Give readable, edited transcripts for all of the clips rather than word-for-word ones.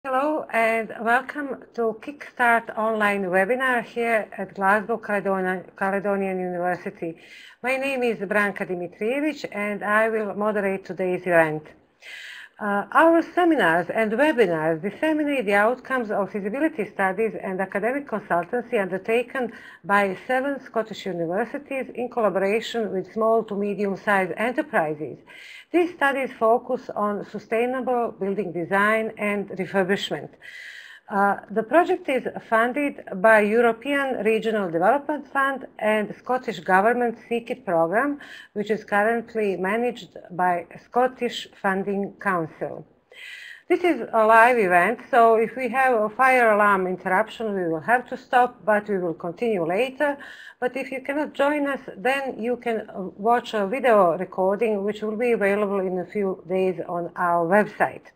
Hello and welcome to CIC Start Online webinar here at Glasgow Caledonian University. My name is Branka Dimitrijević and I will moderate today's event. Our seminars and webinars disseminate the outcomes of feasibility studies and academic consultancy undertaken by 7 Scottish universities in collaboration with small to medium-sized enterprises. These studies focus on sustainable building design and refurbishment. The project is funded by European Regional Development Fund and Scottish Government CIC program, which is currently managed by Scottish Funding Council. This is a live event, so if we have a fire alarm interruption, we will have to stop, but we will continue later. But if you cannot join us, then you can watch a video recording, which will be available in a few days on our website.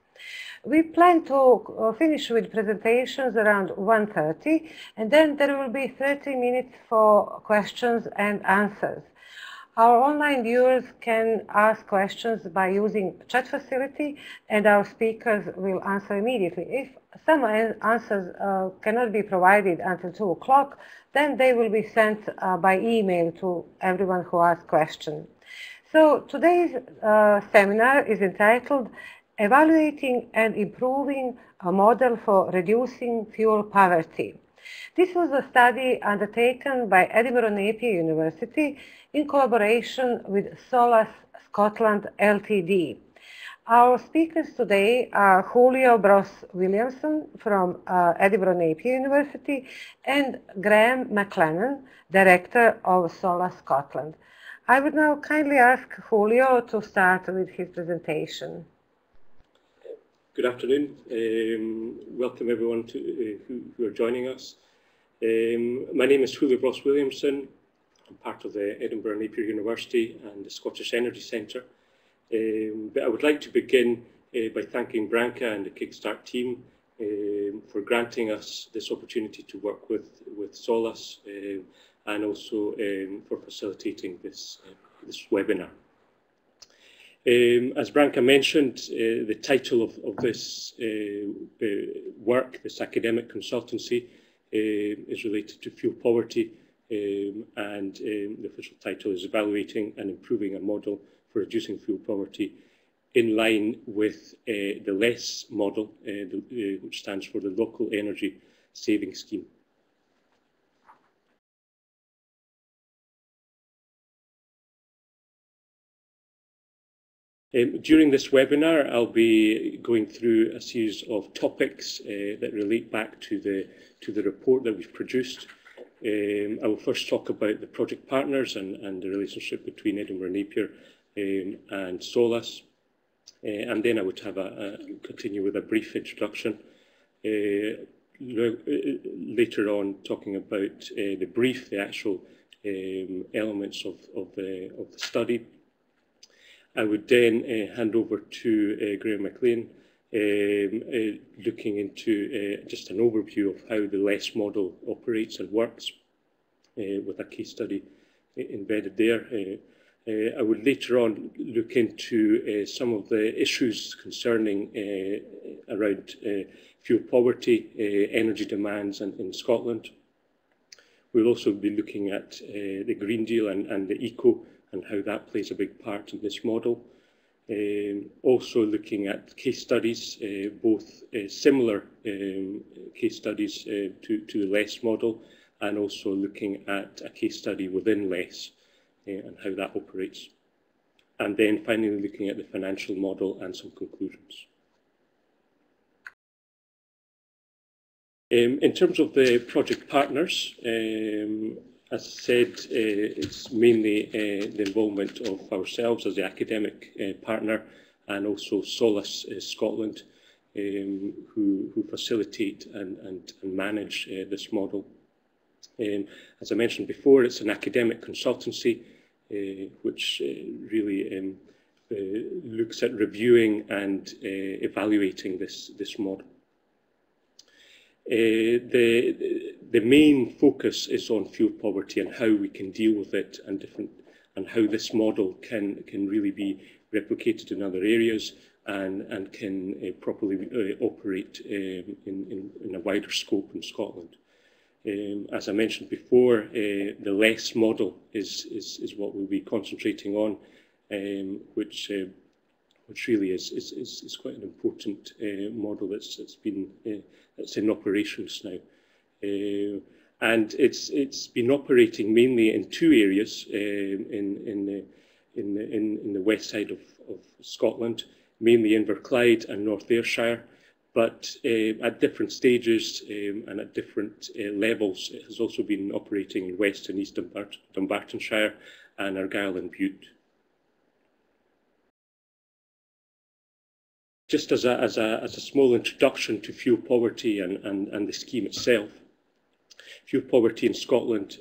We plan to finish with presentations around 1:30, and then there will be 30 minutes for questions and answers. Our online viewers can ask questions by using the chat facility, and our speakers will answer immediately. If some answers cannot be provided until 2 o'clock, then they will be sent by email to everyone who asks questions. So today's seminar is entitled Evaluating and Improving a Model for Reducing Fuel Poverty. This was a study undertaken by Edinburgh Napier University in collaboration with Solas Scotland Ltd. Our speakers today are Julio Bros-Williamson from Edinburgh Napier University and McLennan, Director of Solas Scotland. I would now kindly ask Julio to start with his presentation. Good afternoon. Welcome everyone who are joining us. My name is Julio Bros-Williamson. I'm part of the Edinburgh Napier University and the Scottish Energy Centre. But I would like to begin by thanking Branka and the CIC Start team for granting us this opportunity to work with Solas and also for facilitating this webinar. As Branka mentioned, the title of this work, this academic consultancy, is related to fuel poverty, and the official title is Evaluating and Improving a Model for Reducing Fuel Poverty in line with the LESS model, which stands for the Local Energy Saving Scheme. During this webinar, I'll be going through a series of topics that relate back to the report that we've produced. I will first talk about the project partners and the relationship between Edinburgh Napier and Solas, and then I would have continue with a brief introduction. Later on, talking about the brief, the actual elements of the study. I would then hand over to Graham McLean, looking into just an overview of how the LESS model operates and works, with a case study embedded there. I would later on look into some of the issues concerning around fuel poverty, energy demands in Scotland. We'll also be looking at the Green Deal and the ECO and how that plays a big part in this model. Also looking at case studies, both similar case studies to the LESS model, and also looking at a case study within LESS and how that operates. And then finally looking at the financial model and some conclusions. In terms of the project partners, as I said, it's mainly the involvement of ourselves as the academic partner and also Solas Scotland, who facilitate and manage this model. As I mentioned before, it's an academic consultancy which really looks at reviewing and evaluating this model. The main focus is on fuel poverty and how we can deal with it and how this model can really be replicated in other areas. and can properly operate in a wider scope in Scotland. As I mentioned before, the LESS model is what we'll be concentrating on, which really is quite an important model that's in operations now. And it's been operating mainly in two areas in the west side of Scotland, mainly Inverclyde and North Ayrshire, but at different stages and at different levels. It has also been operating in West and East Dunbartonshire and Argyll and Bute. Just as a small introduction to fuel poverty and the scheme itself, fuel poverty in Scotland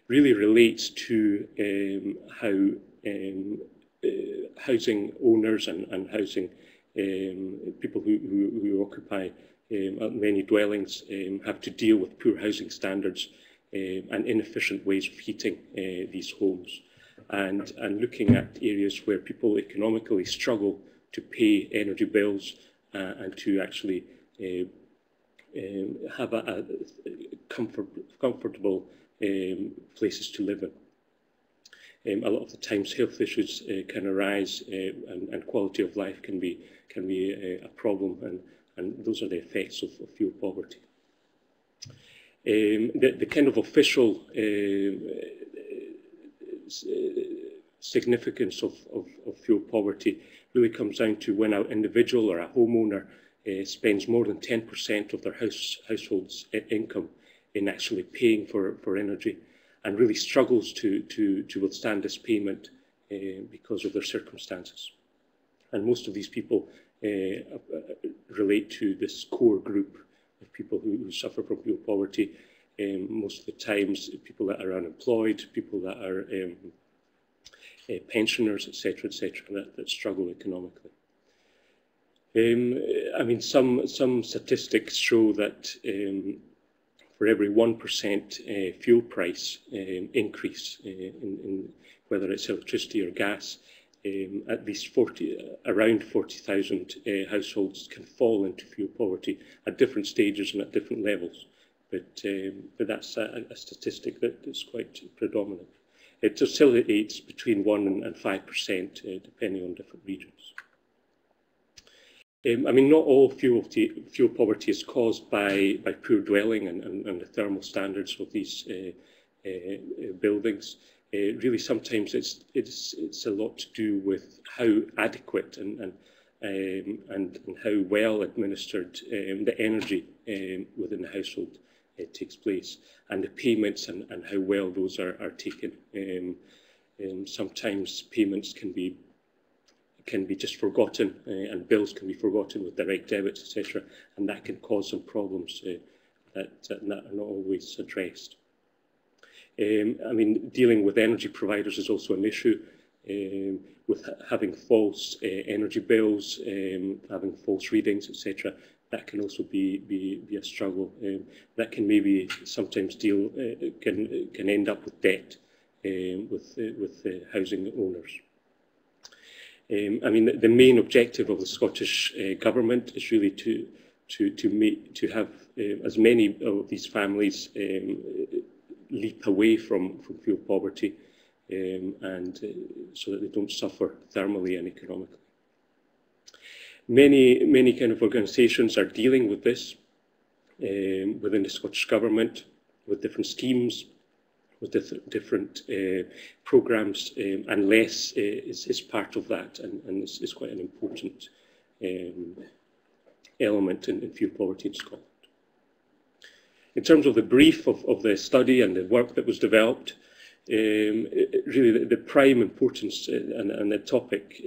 really relates to how housing owners and housing people who occupy many dwellings have to deal with poor housing standards and inefficient ways of heating these homes, and looking at areas where people economically struggle to pay energy bills and to actually have a comfortable places to live in. A lot of the times health issues can arise and quality of life can be a problem, and those are the effects of fuel poverty. The kind of official significance of fuel poverty really comes down to when an individual or a homeowner spends more than 10% of their household's income in actually paying for energy, and really struggles to withstand this payment because of their circumstances. And most of these people relate to this core group of people who suffer from fuel poverty. Most of the times, people that are unemployed, people that are pensioners, etc., that struggle economically. I mean, some statistics show that for every 1% fuel price increase in whether it's electricity or gas, at least around 40,000 households can fall into fuel poverty at different stages and at different levels. But that's a statistic that is quite predominant. It oscillates between 1% and 5%, depending on different regions. I mean, not all fuel poverty is caused by poor dwelling and the thermal standards of these buildings. Really, sometimes it's a lot to do with how adequate and how well administered the energy within the household takes place, and the payments and how well those are taken. Sometimes payments can be just forgotten, and bills can be forgotten with direct debits, etc., and that can cause some problems that are not always addressed. I mean, dealing with energy providers is also an issue, with having false energy bills, having false readings, etc. That can also be a struggle. That can maybe sometimes can end up with debt with housing owners. I mean, the main objective of the Scottish Government is really to have as many of these families leap away from fuel poverty, and so that they don't suffer thermally and economically. Many kind of organisations are dealing with this within the Scottish Government, with different schemes, with different programmes, and LESS is part of that, and is quite an important element in fuel poverty in Scotland. In terms of the brief of the study and the work that was developed, really the prime importance and the topic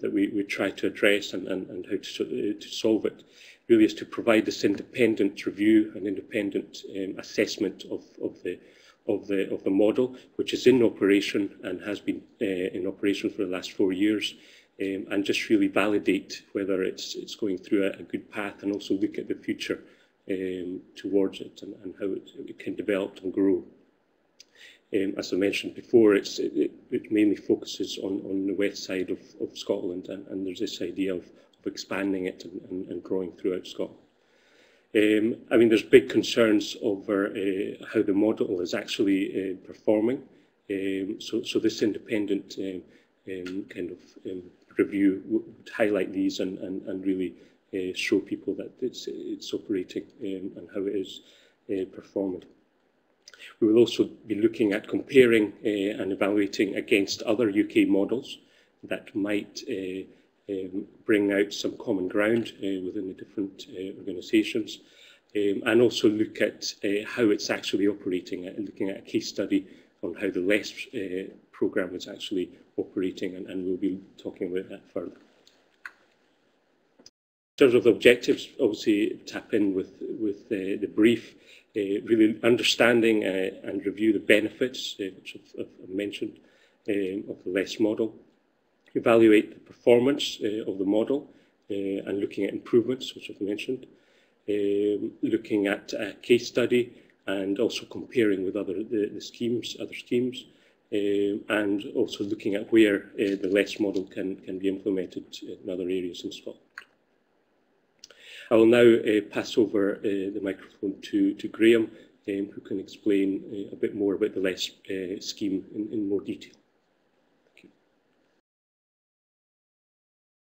that we try to address and how to solve it really is to provide this independent review and independent assessment of the model, which is in operation and has been in operation for the last 4 years, and just really validate whether it's going through a good path, and also look at the future towards it and how it can develop and grow. As I mentioned before, it mainly focuses on the west side of Scotland, and there's this idea of expanding it and growing throughout Scotland. I mean, there's big concerns over how the model is actually performing. So this independent kind of review would highlight these and really show people that it's operating and how it is performing. We will also be looking at comparing and evaluating against other UK models that might bring out some common ground within the different organisations, and also look at how it's actually operating, looking at a case study on how the LESS programme is actually operating, and we'll be talking about that further. In terms of the objectives, obviously tap in with the brief, really understanding and review the benefits, which I've mentioned, of the LESS model, evaluate the performance of the model, and looking at improvements, which I've mentioned, looking at a case study, and also comparing with other schemes, and also looking at where the LESS model can be implemented in other areas in Scotland. I will now pass over the microphone to Graham, who can explain a bit more about the LESS scheme in more detail. Thank you.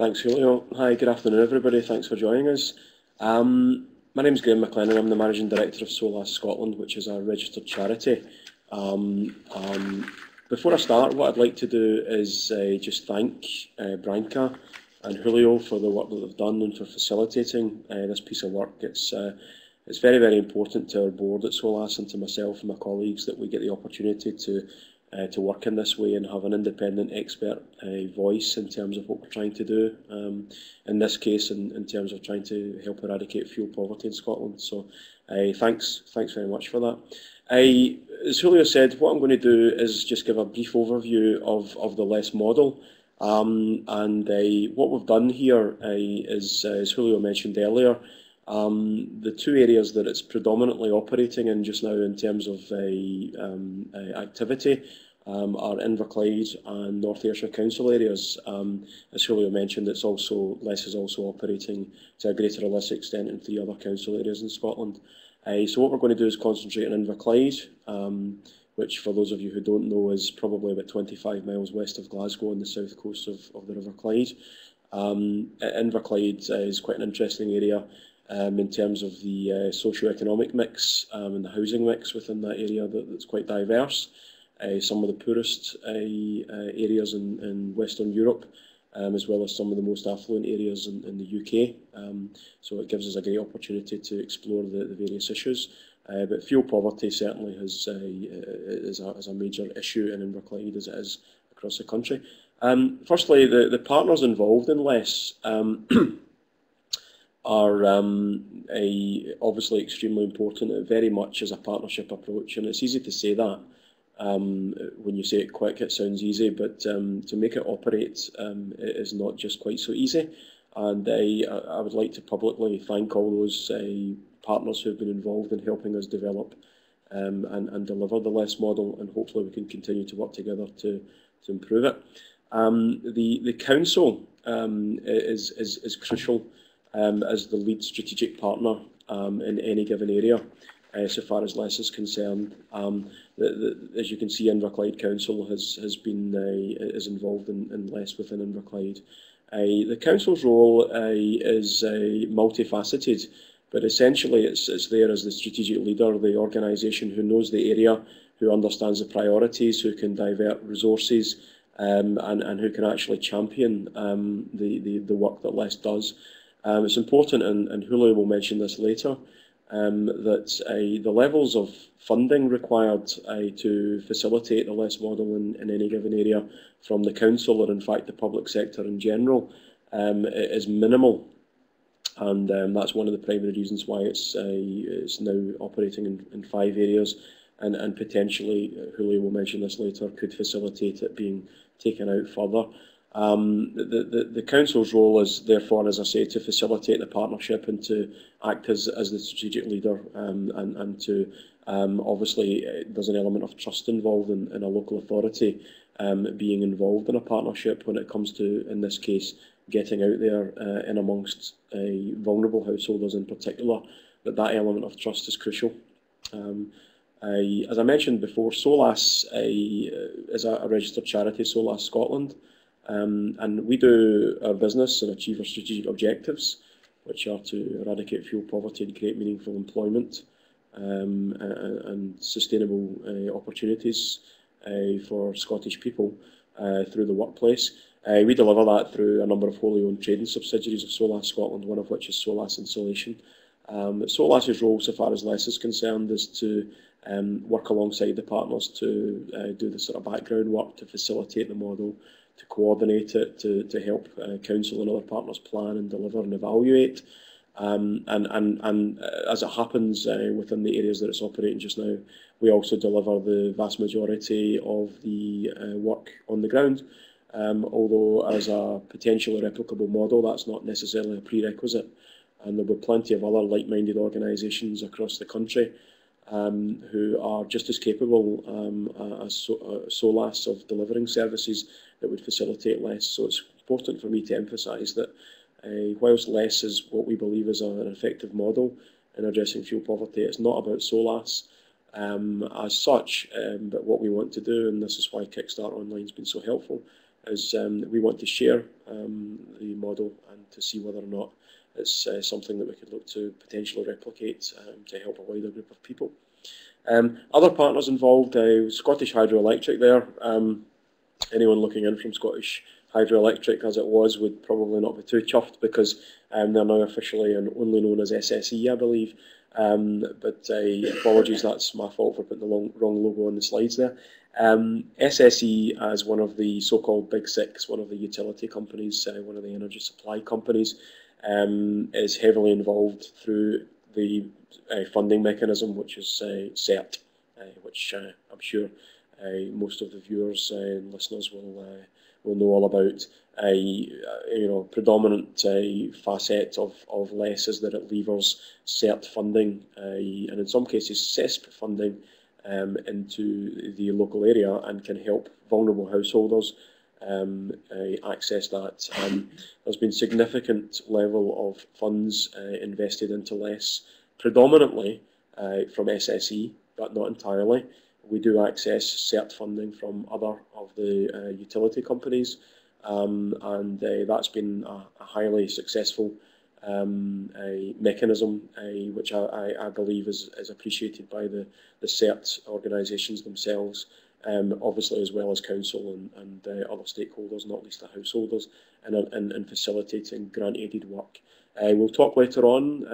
Thanks, Julio. Hi, good afternoon, everybody. Thanks for joining us. My name is Graham McLennan. I'm the Managing Director of Solas Scotland, which is a registered charity. Before I start, what I'd like to do is just thank Branka and Julio for the work that they've done and for facilitating this piece of work. It's very, very important to our board at Solas and to myself and my colleagues that we get the opportunity to work in this way and have an independent expert voice in terms of what we're trying to do. In this case, in terms of trying to help eradicate fuel poverty in Scotland. So thanks very much for that. As Julio said, what I'm going to do is just give a brief overview of the LESS model. And what we've done here is, as Julio mentioned earlier, the two areas that it's predominantly operating in just now in terms of activity are Inverclyde and North Ayrshire Council areas. As Julio mentioned, LESS is also operating to a greater or less extent in 3 other council areas in Scotland. So what we're going to do is concentrate on Inverclyde, which for those of you who don't know is probably about 25 miles west of Glasgow on the south coast of the River Clyde. Inverclyde is quite an interesting area in terms of the socio-economic mix and the housing mix within that area that's quite diverse. Some of the poorest areas in Western Europe, as well as some of the most affluent areas in the UK. So it gives us a great opportunity to explore the various issues. But fuel poverty certainly is a major issue in Inverclyde as it is across the country. Firstly, the partners involved in LESS are obviously extremely important. It very much is a partnership approach, and it's easy to say that. When you say it quick, it sounds easy, but to make it operate it is not just quite so easy. And I would like to publicly thank all those partners who have been involved in helping us develop and deliver the LESS model, and hopefully we can continue to work together to improve it. The council is crucial as the lead strategic partner in any given area. So far as LESS is concerned, as you can see, Inverclyde Council is involved in LESS within Inverclyde. The council's role is multifaceted, but essentially it's there as the strategic leader, the organisation who knows the area, who understands the priorities, who can divert resources, and who can actually champion the work that LESS does. It's important, and Julio will mention this later, that the levels of funding required to facilitate the LESS model in any given area from the council, or in fact the public sector in general, is minimal. And that's one of the primary reasons why it's now operating in 5 areas, and potentially, Julio will mention this later, could facilitate it being taken out further. The council's role is therefore, as I say, to facilitate the partnership and to act as the strategic leader, and to Obviously, there's an element of trust involved in a local authority being involved in a partnership when it comes to, in this case, getting out there in amongst vulnerable householders in particular, that element of trust is crucial. As I mentioned before, Solas is a registered charity, Solas Scotland, and we do our business and achieve our strategic objectives, which are to eradicate fuel poverty and create meaningful employment and sustainable opportunities for Scottish people through the workplace. We deliver that through a number of wholly owned trading subsidiaries of Solas Scotland, one of which is Solas Insulation. Solas's role, so far as LESS is concerned, is to work alongside the partners to do the sort of background work, to facilitate the model, to coordinate it, to help council and other partners plan and deliver and evaluate. And as it happens within the areas that it's operating just now, we also deliver the vast majority of the work on the ground. Although as a potentially replicable model, that's not necessarily a prerequisite. And there were plenty of other like-minded organisations across the country who are just as capable as Solas of delivering services that would facilitate LESS. So it's important for me to emphasise that whilst LESS is what we believe is an effective model in addressing fuel poverty, it's not about Solas as such, but what we want to do, and this is why CIC Start Online has been so helpful, is we want to share the model and to see whether or not it's something that we could look to potentially replicate to help a wider group of people. Other partners involved, Scottish Hydroelectric there. Anyone looking in from Scottish Hydroelectric as it was would probably not be too chuffed because they're now officially and only known as SSE, I believe. But apologies, that's my fault for putting the wrong logo on the slides there. SSE, as one of the so-called Big Six, one of the utility companies, one of the energy supply companies, is heavily involved through the funding mechanism, which is CERT, which I'm sure most of the viewers and listeners will know all about. Predominant facet of LESS is that it levers CERT funding and in some cases CESP funding into the local area and can help vulnerable householders access that. There's been significant level of funds invested into LESS, predominantly from SSE, but not entirely. We do access CERT funding from other of the utility companies, and that's been a highly successful mechanism, which I believe is appreciated by the CERT organisations themselves, obviously as well as council and other stakeholders, not least the householders, in facilitating grant-aided work. We'll talk later on.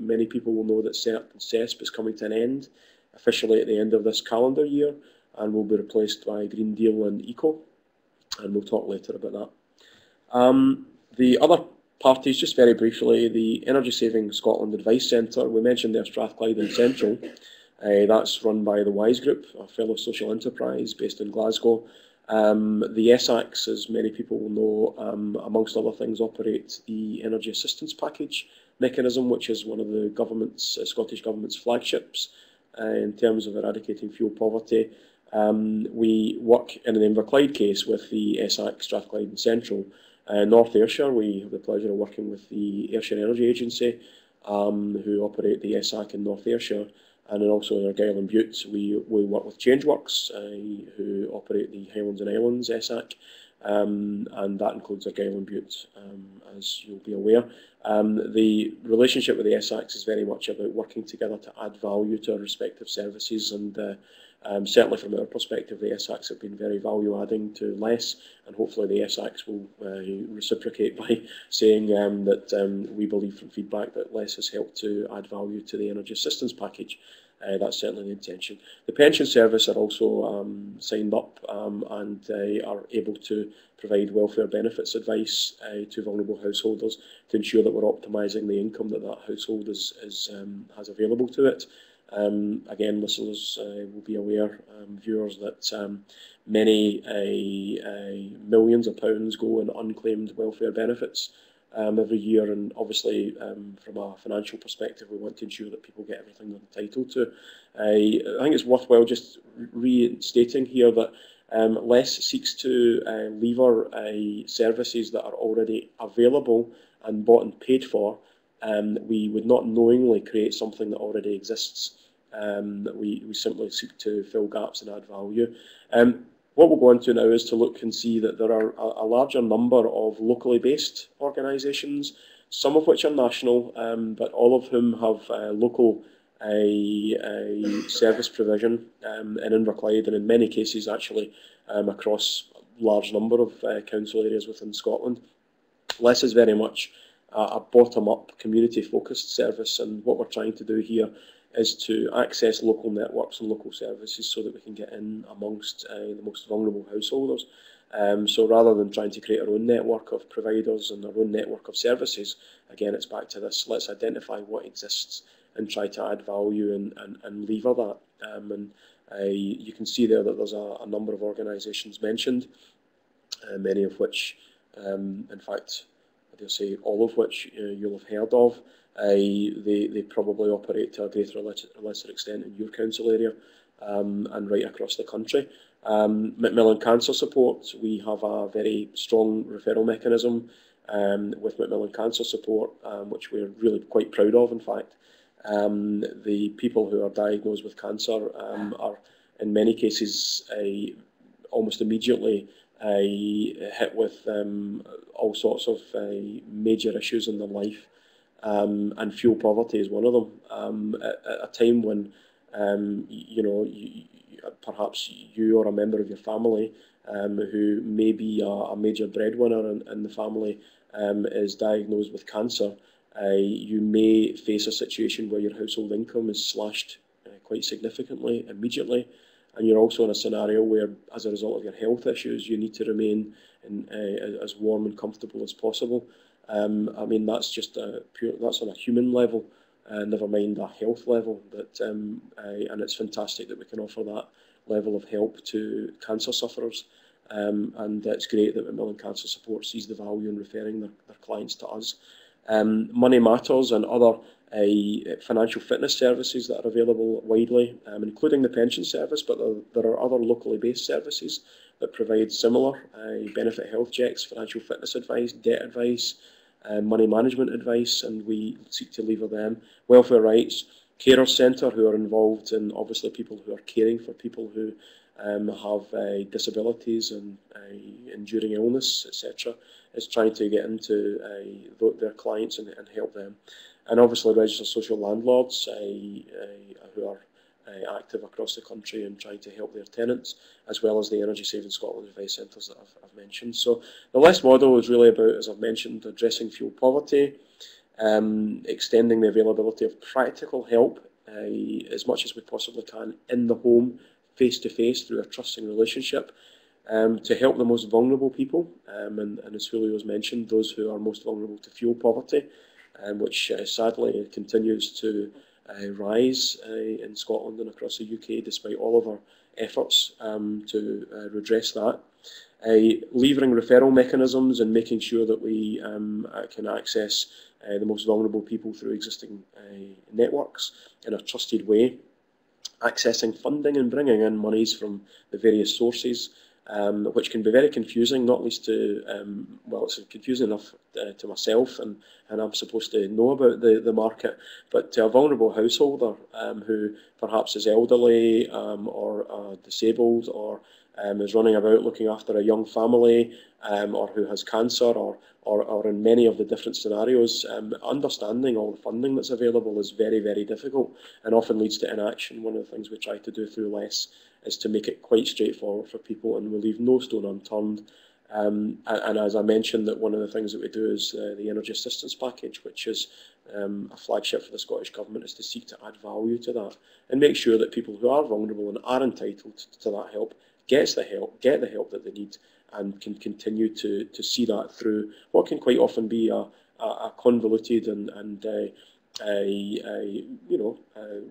Many people will know that CERT and CESP is coming to an end, officially at the end of this calendar year, and will be replaced by Green Deal and ECO, and we'll talk later about that. The other parties, just very briefly, the Energy Saving Scotland Advice Centre, we mentioned there Strathclyde and Central. That's run by the WISE Group, a fellow social enterprise based in Glasgow. The SACs, as many people will know, amongst other things, operate the Energy Assistance Package mechanism, which is one of the government's, Scottish Government's flagships in terms of eradicating fuel poverty. We work in an Inverclyde case with the SAC Strathclyde and Central. North Ayrshire, we have the pleasure of working with the Ayrshire Energy Agency, who operate the SAC in North Ayrshire, and then also in Argyll and Bute we work with Changeworks, who operate the Highlands and Islands SAC, and that includes Argyll and Bute, as you'll be aware. The relationship with the SACs is very much about working together to add value to our respective services, and certainly from our perspective, the SACs have been very value-adding to LESS, and hopefully the SACs will reciprocate by saying that we believe from feedback that LESS has helped to add value to the Energy Assistance Package. That's certainly the intention. The Pension Service are also signed up and are able to provide welfare benefits advice to vulnerable householders to ensure that we're optimising the income that household has available to it. Again, listeners will be aware, viewers, that many millions of pounds go in unclaimed welfare benefits every year, and obviously from a financial perspective we want to ensure that people get everything they're entitled to. I think it's worthwhile just restating here that LESS seeks to lever services that are already available and bought and paid for. We would not knowingly create something that already exists. We simply seek to fill gaps and add value. What we'll go on to now is to look and see that there are a larger number of locally based organisations, some of which are national, but all of whom have local service provision in Inverclyde, and in many cases actually across a large number of council areas within Scotland. LESS is very much a bottom-up, community-focused service, and what we're trying to do here is to access local networks and local services so that we can get in amongst the most vulnerable householders. So rather than trying to create our own network of providers and our own network of services, again, it's back to this: let's identify what exists and try to add value and lever that. You can see there that there's a number of organisations mentioned, many of which, in fact, I dare say all of which you'll have heard of. They probably operate to a greater or lesser extent in your council area and right across the country. McLennan Cancer Support, we have a very strong referral mechanism with McLennan Cancer Support, which we're really quite proud of, in fact. The people who are diagnosed with cancer are in many cases almost immediately hit with all sorts of major issues in their life. And fuel poverty is one of them. At a time when perhaps you or a member of your family who may be a major breadwinner in the family is diagnosed with cancer, you may face a situation where your household income is slashed quite significantly immediately, and you're also in a scenario where, as a result of your health issues, you need to remain as warm and comfortable as possible. I mean, that's just that's on a human level, never mind a health level. But and it's fantastic that we can offer that level of help to cancer sufferers, and it's great that McLennan Cancer Support sees the value in referring their clients to us. Money Matters and other financial fitness services that are available widely, including the pension service, but there are other locally based services that provide similar benefit health checks, financial fitness advice, debt advice, money management advice, and we seek to lever them. Welfare Rights, Carers Centre, who are involved in obviously people who are caring for people who have disabilities and enduring illness, etc., is trying to get into their clients and help them. And obviously Registered Social Landlords who are active across the country and trying to help their tenants, as well as the Energy Saving Scotland advice centres that I've mentioned. So the LESS model is really about, as I've mentioned, addressing fuel poverty, extending the availability of practical help as much as we possibly can in the home, face-to-face, through a trusting relationship, to help the most vulnerable people, and as Julio has mentioned, those who are most vulnerable to fuel poverty, which sadly continues to rise in Scotland and across the UK, despite all of our efforts to redress that. Levering referral mechanisms and making sure that we can access the most vulnerable people through existing networks in a trusted way. Accessing funding and bringing in monies from the various sources, which can be very confusing, not least to, well, it's confusing enough to myself, and I'm supposed to know about the market, but to a vulnerable householder who perhaps is elderly or disabled, or is running about looking after a young family, or who has cancer, or in many of the different scenarios, understanding all the funding that's available is very, very difficult and often leads to inaction. One of the things we try to do through LESS is to make it quite straightforward for people, and we leave no stone unturned. And as I mentioned, that one of the things that we do is the Energy Assistance Package, which is a flagship for the Scottish Government, is to seek to add value to that and make sure that people who are vulnerable and are entitled to that help get the help that they need, and can continue to see that through what can quite often be a convoluted and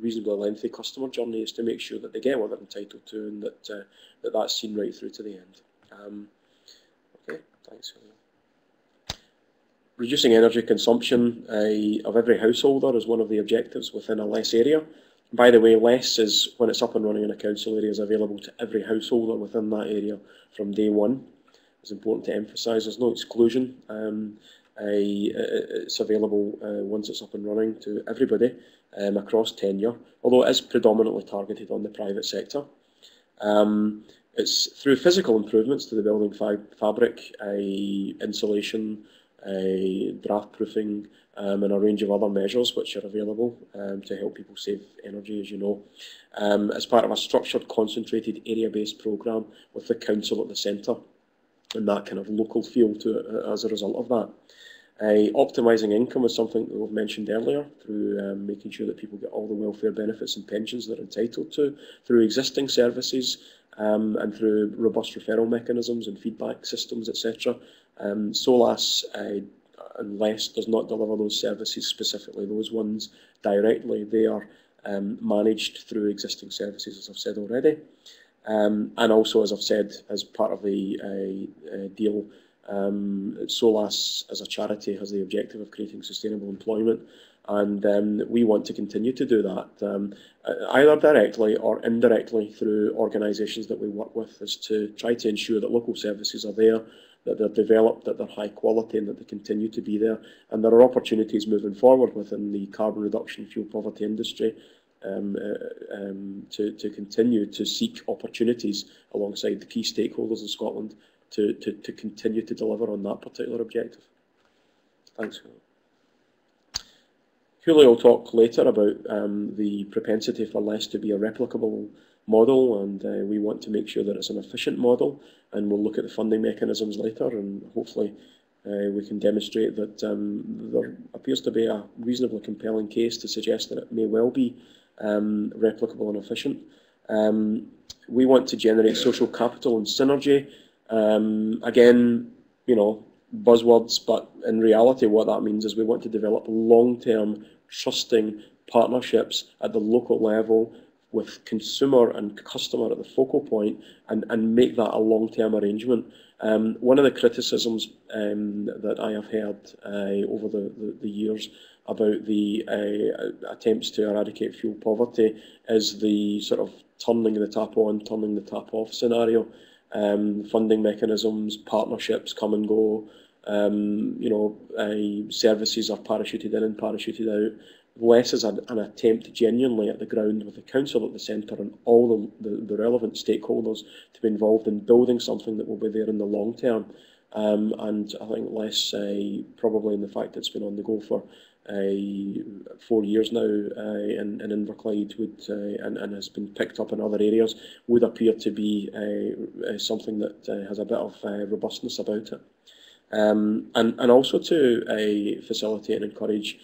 reasonably lengthy customer journey, is to make sure that they get what they're entitled to, and that's seen right through to the end. Okay, thanks. Reducing energy consumption of every householder is one of the objectives within a LESS area. By the way, LESS is, when it's up and running in a council area, is available to every householder within that area from day one. It's important to emphasise there's no exclusion. It's available once it's up and running to everybody across tenure, although it is predominantly targeted on the private sector. It's through physical improvements to the building fabric, insulation, draft proofing, and a range of other measures which are available to help people save energy, as you know, as part of a structured, concentrated, area-based programme with the council at the centre, and that kind of local feel to it as a result of that. Optimising income is something that we've mentioned earlier through making sure that people get all the welfare benefits and pensions they're entitled to through existing services and through robust referral mechanisms and feedback systems, etc. Solas and LESS does not deliver those services specifically, those ones directly. They are managed through existing services, as I've said already. And also, as I've said, as part of the deal, Solas as a charity has the objective of creating sustainable employment, and we want to continue to do that, either directly or indirectly through organisations that we work with, is to try to ensure that local services are there, that they're developed, that they're high quality, and that they continue to be there. And there are opportunities moving forward within the carbon reduction fuel poverty industry to continue to seek opportunities alongside the key stakeholders in Scotland to continue to deliver on that particular objective. Thanks. Julio will talk later about the propensity for LESS to be a replicable model, and we want to make sure that it's an efficient model, and we'll look at the funding mechanisms later, and hopefully we can demonstrate that there appears to be a reasonably compelling case to suggest that it may well be replicable and efficient. We want to generate social capital and synergy. Again, you know, buzzwords, but in reality what that means is we want to develop long-term trusting partnerships at the local level with consumer and customer at the focal point, and make that a long-term arrangement. One of the criticisms that I have heard over the years about the attempts to eradicate fuel poverty is the sort of turning the tap on, turning the tap off scenario. Funding mechanisms, partnerships come and go, you know, services are parachuted in and parachuted out. LESS is an attempt genuinely at the ground with the council at the centre and all the relevant stakeholders to be involved in building something that will be there in the long term. And I think LESS, probably in the fact that it's been on the go for 4 years now in Inverclyde would, and has been picked up in other areas, would appear to be something that has a bit of robustness about it. And also to facilitate and encourage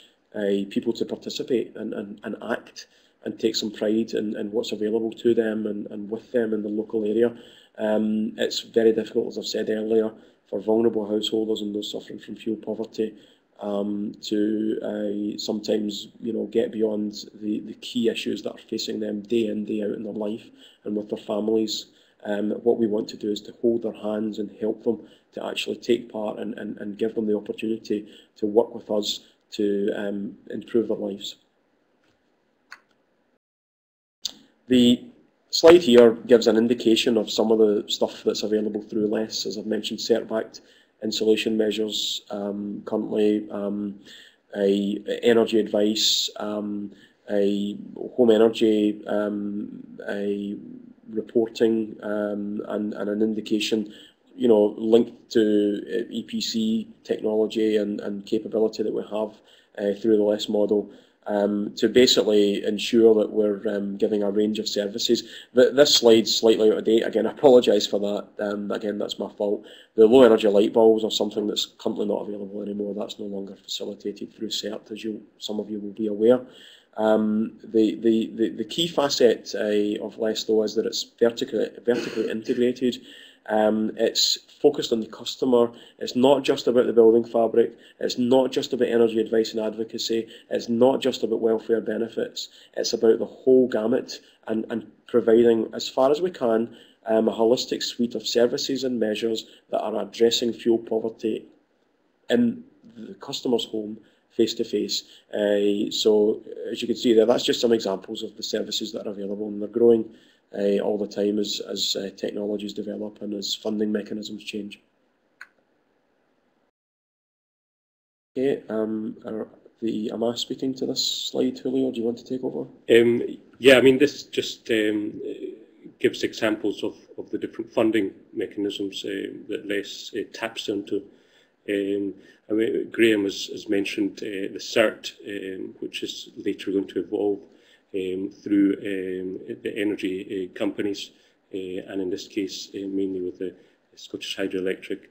people to participate and act and take some pride in what's available to them and with them in the local area. It's very difficult, as I've said earlier, for vulnerable householders and those suffering from fuel poverty to sometimes, you know, get beyond the key issues that are facing them day in, day out in their life and with their families. What we want to do is to hold their hands and help them to actually take part and give them the opportunity to work with us to improve their lives. The slide here gives an indication of some of the stuff that's available through LESS. As I've mentioned, CERT-backed insulation measures, currently energy advice, a home energy reporting, and an indication, you know, linked to EPC technology and capability that we have through the LESS model, to basically ensure that we're giving a range of services. This slide's slightly out of date. Again, I apologise for that. Again, that's my fault. The low energy light bulbs are something that's currently not available anymore. That's no longer facilitated through CERT, as some of you will be aware. The key facet of LESS, though, is that it's vertically integrated. It's focused on the customer. It's not just about the building fabric. It's not just about energy advice and advocacy. It's not just about welfare benefits. It's about the whole gamut and providing, as far as we can, a holistic suite of services and measures that are addressing fuel poverty in the customer's home face to face. So as you can see there, that's just some examples of the services that are available, and they're growing all the time as technologies develop and as funding mechanisms change. Okay, am I speaking to this slide, Julio? Do you want to take over? Yeah, I mean, this just gives examples of the different funding mechanisms that Les taps into. I mean, Graham has mentioned the CERT, which is later going to evolve through the energy companies, and in this case mainly with the Scottish Hydroelectric.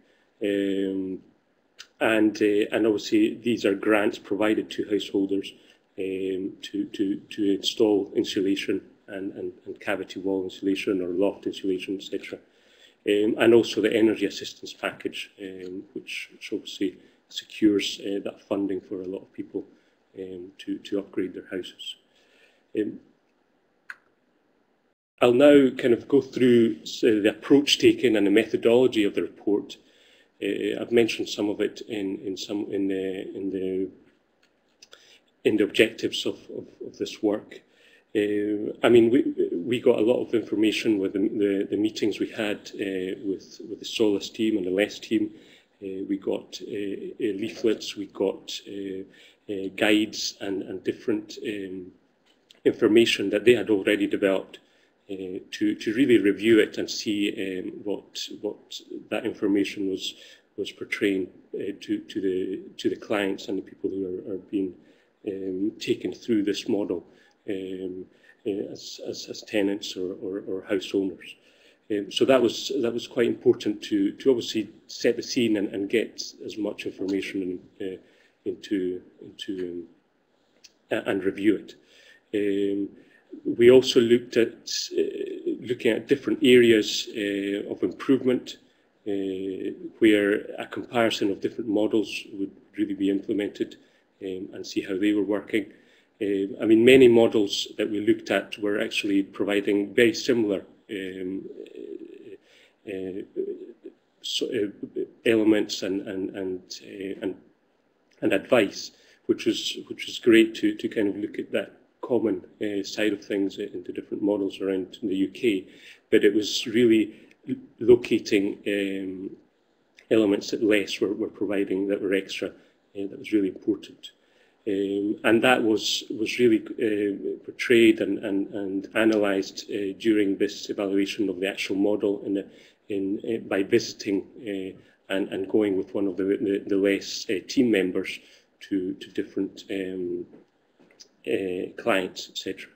And obviously these are grants provided to householders to install insulation and cavity wall insulation or loft insulation, etc. And also the energy assistance package, which obviously secures that funding for a lot of people to upgrade their houses. I'll now kind of go through the approach taken and the methodology of the report. I've mentioned some of it in the objectives of this work. I mean, we got a lot of information with the meetings we had with the Solas team and the LES team. We got leaflets, we got guides and different information that they had already developed to really review it and see what that information was portraying to the clients and the people who are being taken through this model as tenants or house owners. So that was quite important to obviously set the scene and get as much information into and review it. We also looked at looking at different areas of improvement where a comparison of different models would really be implemented and see how they were working. I mean, many models that we looked at were actually providing very similar elements and advice, which was great to kind of look at that common side of things into different models around in the UK. But it was really locating elements that LES were providing that were extra, that was really important. And that was really portrayed and analysed during this evaluation of the actual model by visiting and going with one of the LES team members to different clients, etc.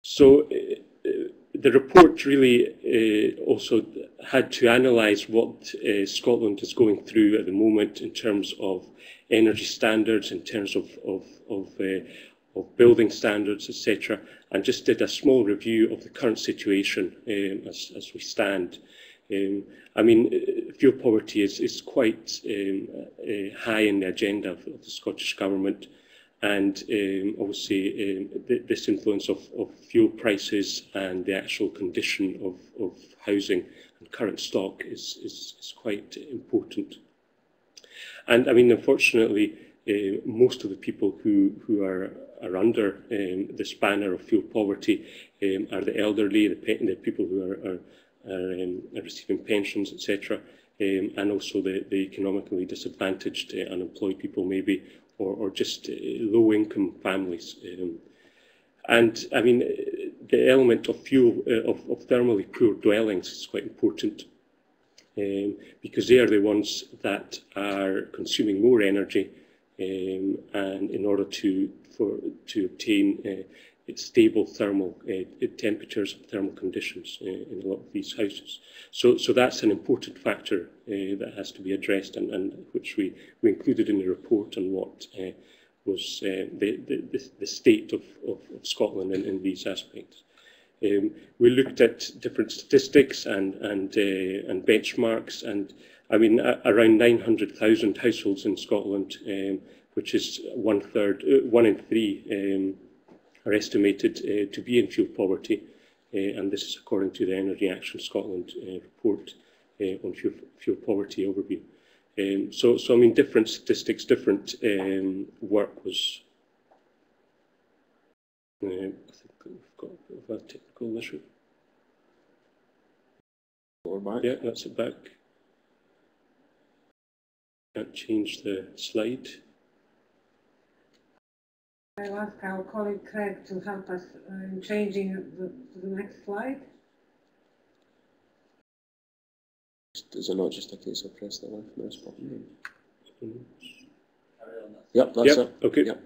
So the report really also had to analyse what Scotland is going through at the moment in terms of energy standards, in terms of building standards, etc., and just did a small review of the current situation as we stand. I mean, fuel poverty is quite high in the agenda of the Scottish Government, and obviously this influence of fuel prices and the actual condition of housing and current stock is quite important. And I mean, unfortunately, most of the people who are under this banner of fuel poverty are the elderly, the people who are receiving pensions, etc., and also the economically disadvantaged, unemployed people maybe, or just low-income families. And I mean, the element of fuel, of thermally poor dwellings is quite important because they are the ones that are consuming more energy, and in order to obtain stable thermal temperatures and thermal conditions in a lot of these houses. So that's an important factor that has to be addressed, and which we included in the report on what was the state of Scotland in these aspects. We looked at different statistics and benchmarks, and I mean around 900,000 households in Scotland, which is 1/3, 1 in 3 are estimated to be in fuel poverty, and this is according to the Energy Action Scotland report on fuel poverty overview. So I mean, different statistics, different work was. I think we've got a bit of a technical issue. Yeah, that's it back. Can't change the slide. I'll ask our colleague Craig to help us in changing to the next slide. Is it not just a case of press the left mouse button? Yep, that's it. Okay. Yep.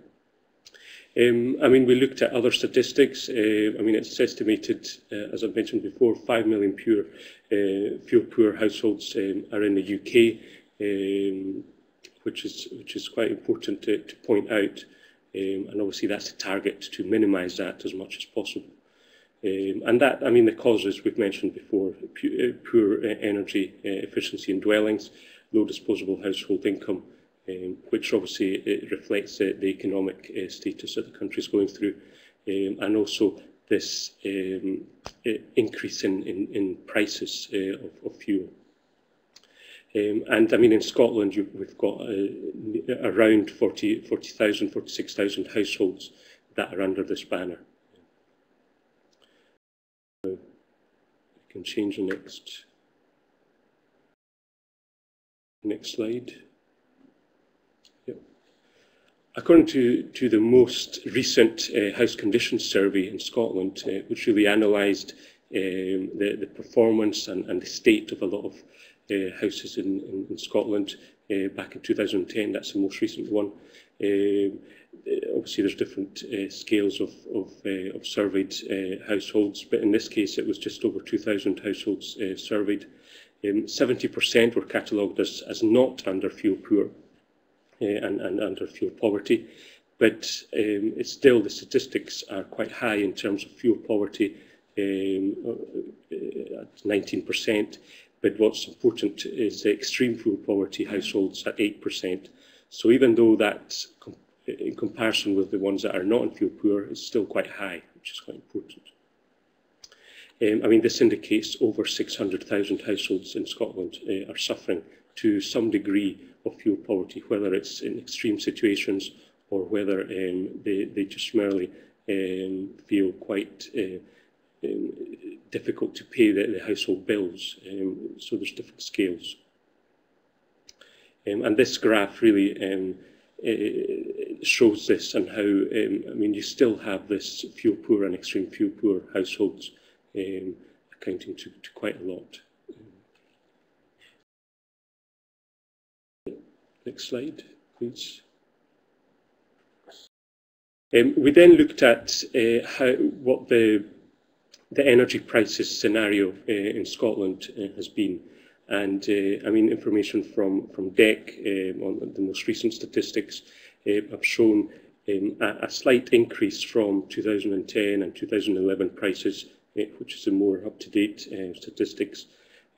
I mean, we looked at other statistics. I mean, it's estimated, as I've mentioned before, 5 million fuel-poor households are in the UK, which is quite important to point out. And obviously, that's the target, to minimise that as much as possible. And that, I mean, the causes we've mentioned before: poor energy efficiency in dwellings, low disposable household income, which obviously it reflects the economic status that the country is going through, and also this increase in prices of fuel. And I mean, in Scotland, we've got around 40,000, 46,000 households that are under this banner. So you can change the next slide. Yep. According to the most recent House Conditions Survey in Scotland, which really analysed the performance and the state of a lot of houses in Scotland back in 2010, that's the most recent one. Obviously, there's different scales of surveyed households, but in this case, it was just over 2,000 households surveyed. 70% were catalogued as not under fuel poor and under fuel poverty, but it's still, the statistics are quite high in terms of fuel poverty, at 19%. But what's important is the extreme fuel poverty households at 8%. So even though that's in comparison with the ones that are not in fuel poor, it's still quite high, which is quite important. I mean, this indicates over 600,000 households in Scotland are suffering to some degree of fuel poverty, whether it's in extreme situations or whether they just merely feel quite difficult to pay the household bills. So there's different scales. And this graph really shows this, and how, I mean, you still have this fuel poor and extreme fuel poor households accounting to quite a lot. Next slide, please. We then looked at what the energy prices scenario in Scotland has been, and I mean, information from DEC on the most recent statistics have shown a slight increase from 2010 and 2011 prices, which is the more up-to-date statistics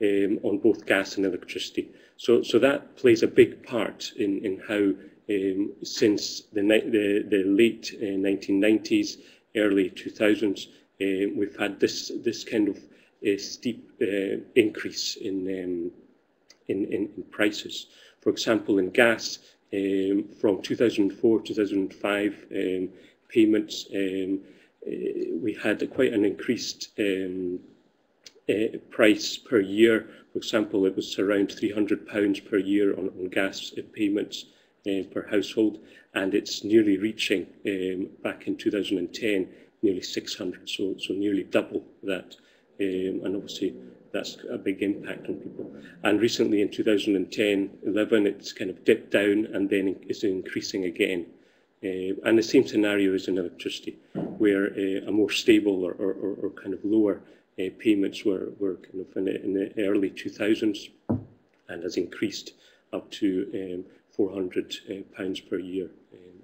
on both gas and electricity. So that plays a big part in how, since the late 1990s, early 2000s, we've had this kind of steep increase in prices. For example, in gas, from 2004 2005 payments, we had quite an increased price per year. For example, it was around £300 per year on gas payments per household, and it's nearly reaching, back in 2010, nearly 600, so nearly double that. And obviously that's a big impact on people. And recently in 2010-11, it's kind of dipped down and then is increasing again. And the same scenario is in electricity, where a more stable or kind of lower payments were kind of in the early 2000s, and has increased up to £400 per year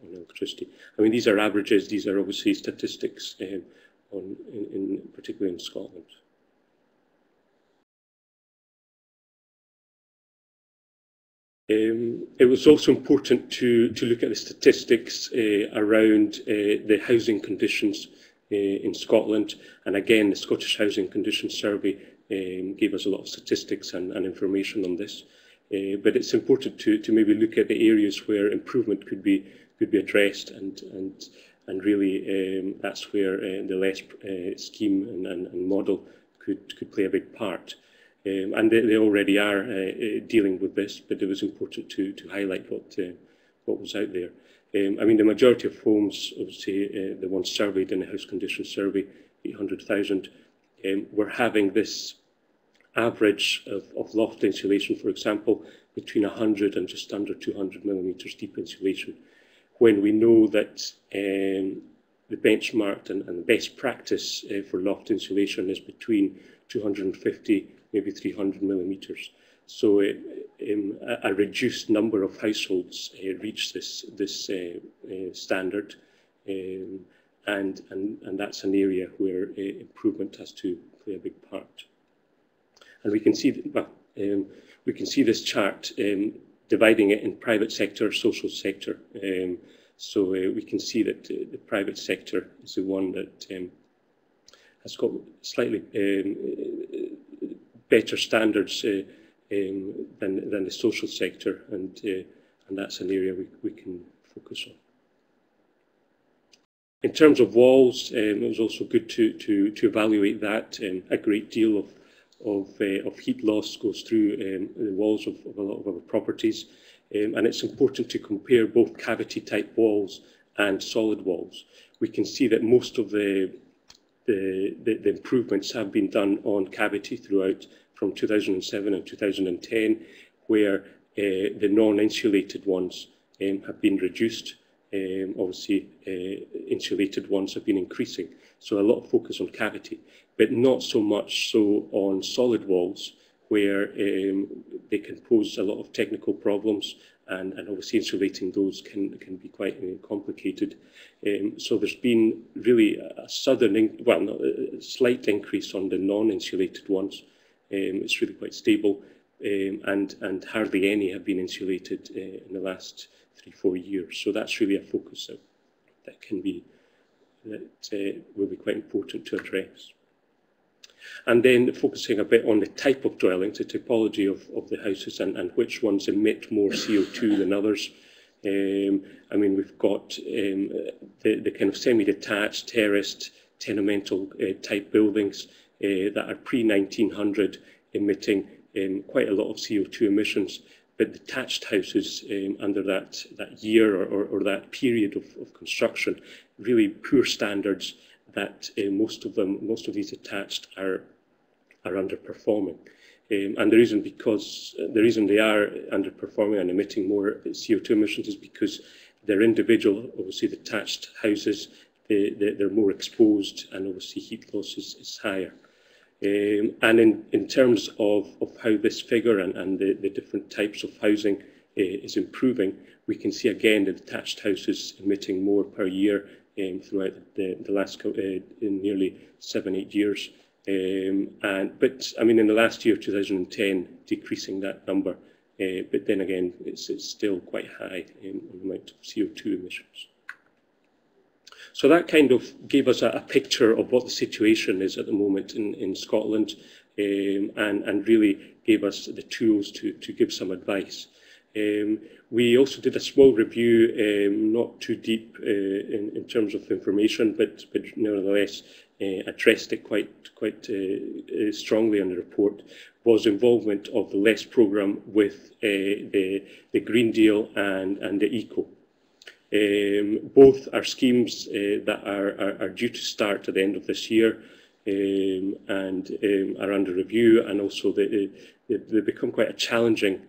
on electricity. I mean, these are averages. These are obviously statistics, particularly in Scotland. It was also important to look at the statistics around the housing conditions in Scotland, and again, the Scottish Housing Conditions Survey gave us a lot of statistics and information on this. But it's important to maybe look at the areas where improvement could be addressed, and really that's where the LESS scheme and model could play a big part. And they already are dealing with this, but it was important to highlight what was out there. I mean, the majority of homes, obviously, the ones surveyed in the house condition survey, 800,000, were having this average of loft insulation, for example, between 100 and just under 200 millimetres deep insulation, when we know that the benchmark and the best practice for loft insulation is between 250, maybe 300 millimetres. So a reduced number of households reach this standard, and that's an area where improvement has to play a big part. And we can see we can see this chart dividing it in private sector, social sector. So we can see that the private sector is the one that has got slightly better standards than the social sector, and that's an area we can focus on. In terms of walls, it was also good to evaluate that. A great deal of heat loss goes through the walls of a lot of our properties, and it's important to compare both cavity type walls and solid walls. We can see that most of the improvements have been done on cavity throughout, from 2007 and 2010, where the non-insulated ones have been reduced. Obviously, insulated ones have been increasing. So a lot of focus on cavity, but not so much so on solid walls, where they can pose a lot of technical problems, and obviously insulating those can be quite complicated. So there's been really a slight increase on the non-insulated ones. It's really quite stable, and hardly any have been insulated in the last 3-4 years. So that's really a focus that will be quite important to address. And then focusing a bit on the type of dwellings, the typology of the houses, and which ones emit more CO2 than others. I mean, we've got the kind of semi-detached, terraced, tenemental type buildings that are pre-1900 emitting quite a lot of CO2 emissions, but detached houses under that year or that period of construction, really poor standards, that most of these attached are underperforming. And the reason they are underperforming and emitting more CO2 emissions is because they're individual. Obviously, detached houses, they're more exposed, and obviously heat loss is higher. And in terms of how this figure and the different types of housing is improving, we can see again the detached houses emitting more per year throughout the last nearly 7-8 years. But I mean, in the last year, 2010, decreasing that number. But then again, it's still quite high in the amount of CO2 emissions. So that kind of gave us a picture of what the situation is at the moment in Scotland, and really gave us the tools to give some advice. We also did a small review, not too deep in terms of information, but nevertheless addressed it quite strongly in the report, was involvement of the LESS programme with the Green Deal and the ECO. Both are schemes that are due to start at the end of this year, and are under review, and also they become quite a challenging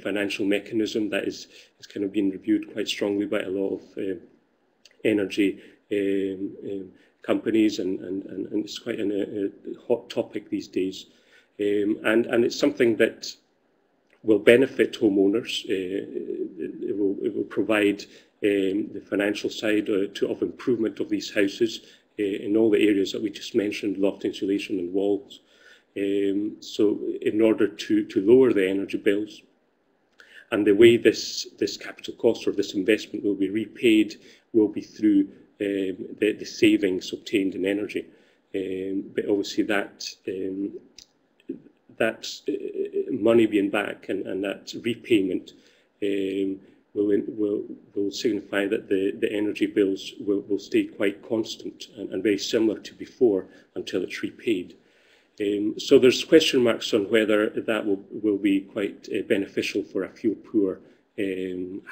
financial mechanism that is kind of being reviewed quite strongly by a lot of energy companies, and it's quite a hot topic these days, and it's something that will benefit homeowners. It will provide the financial side of improvement of these houses in all the areas that we just mentioned, loft insulation and walls. So in order to lower the energy bills, and the way this capital cost or this investment will be repaid will be through the savings obtained in energy. But obviously that money being back and that repayment will signify that the energy bills will stay quite constant and very similar to before until it's repaid. So there's question marks on whether that will be quite beneficial for a fuel-poor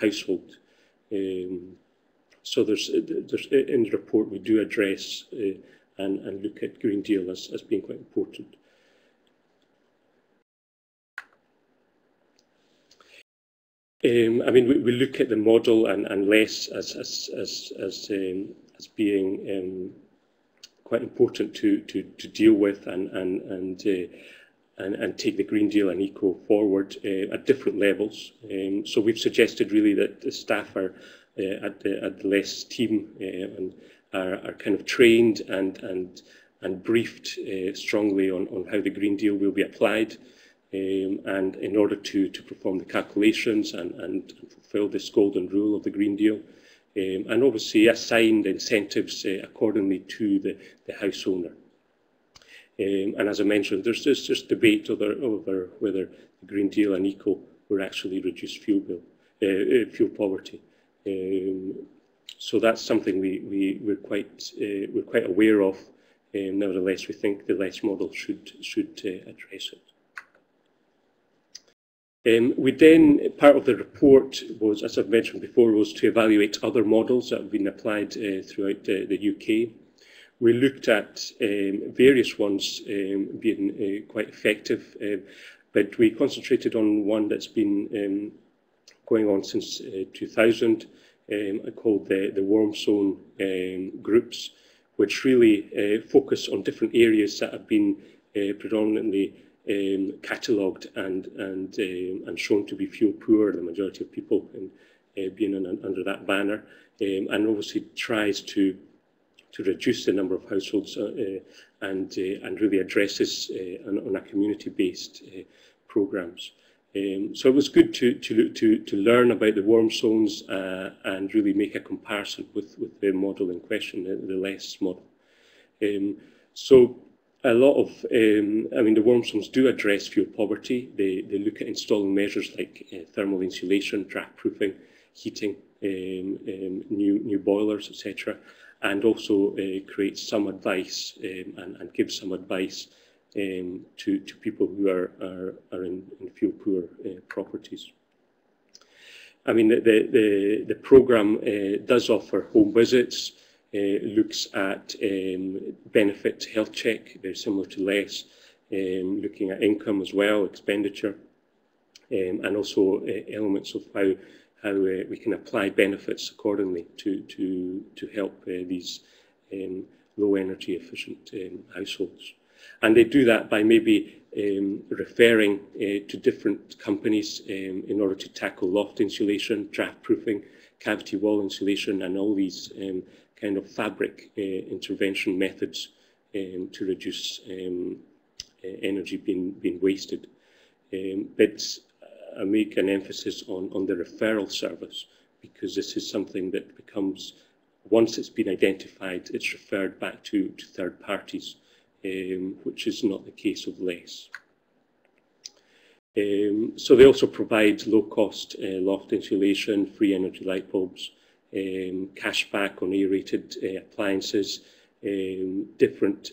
household. So there's in the report we do address and look at Green Deal as being quite important. I mean, we look at the model and less as being quite important to deal with and take the Green Deal and Eco forward at different levels. So we've suggested really that the staff are at the LESS team and are kind of trained and briefed strongly on how the Green Deal will be applied. And in order to perform the calculations and fulfil this golden rule of the Green Deal, and obviously assign the incentives accordingly to the house owner. And as I mentioned, there's just debate over whether the Green Deal and Eco will actually reduce fuel poverty. So that's something we're quite aware of. Nevertheless, we think the LESS model should address it. We then, part of the report was, as I've mentioned before, was to evaluate other models that have been applied throughout the UK. We looked at various ones being quite effective, but we concentrated on one that's been going on since 2000, called the warm zone groups, which really focus on different areas that have been predominantly catalogued and shown to be fuel poor, the majority of people being under that banner, and obviously tries to reduce the number of households and really addresses on a community-based programs. So it was good to learn about the warm zones and really make a comparison with the model in question, the LESS model. So a lot of, I mean, the warm zones do address fuel poverty. They look at installing measures like thermal insulation, draft proofing, heating, new boilers, etc., and also create some advice and give some advice to people who are in fuel poor properties. I mean, the programme does offer home visits. Looks at benefit health check, very similar to LESS, looking at income as well, expenditure, and also elements of how we can apply benefits accordingly to help these low energy efficient households. And they do that by maybe referring to different companies in order to tackle loft insulation, draft proofing, cavity wall insulation, and all these kind of fabric intervention methods to reduce energy being wasted. But I make an emphasis on the referral service, because this is something that becomes, once it's been identified, it's referred back to third parties, which is not the case of LESS. So they also provide low-cost loft insulation, free energy light bulbs, cash back on A-rated appliances, different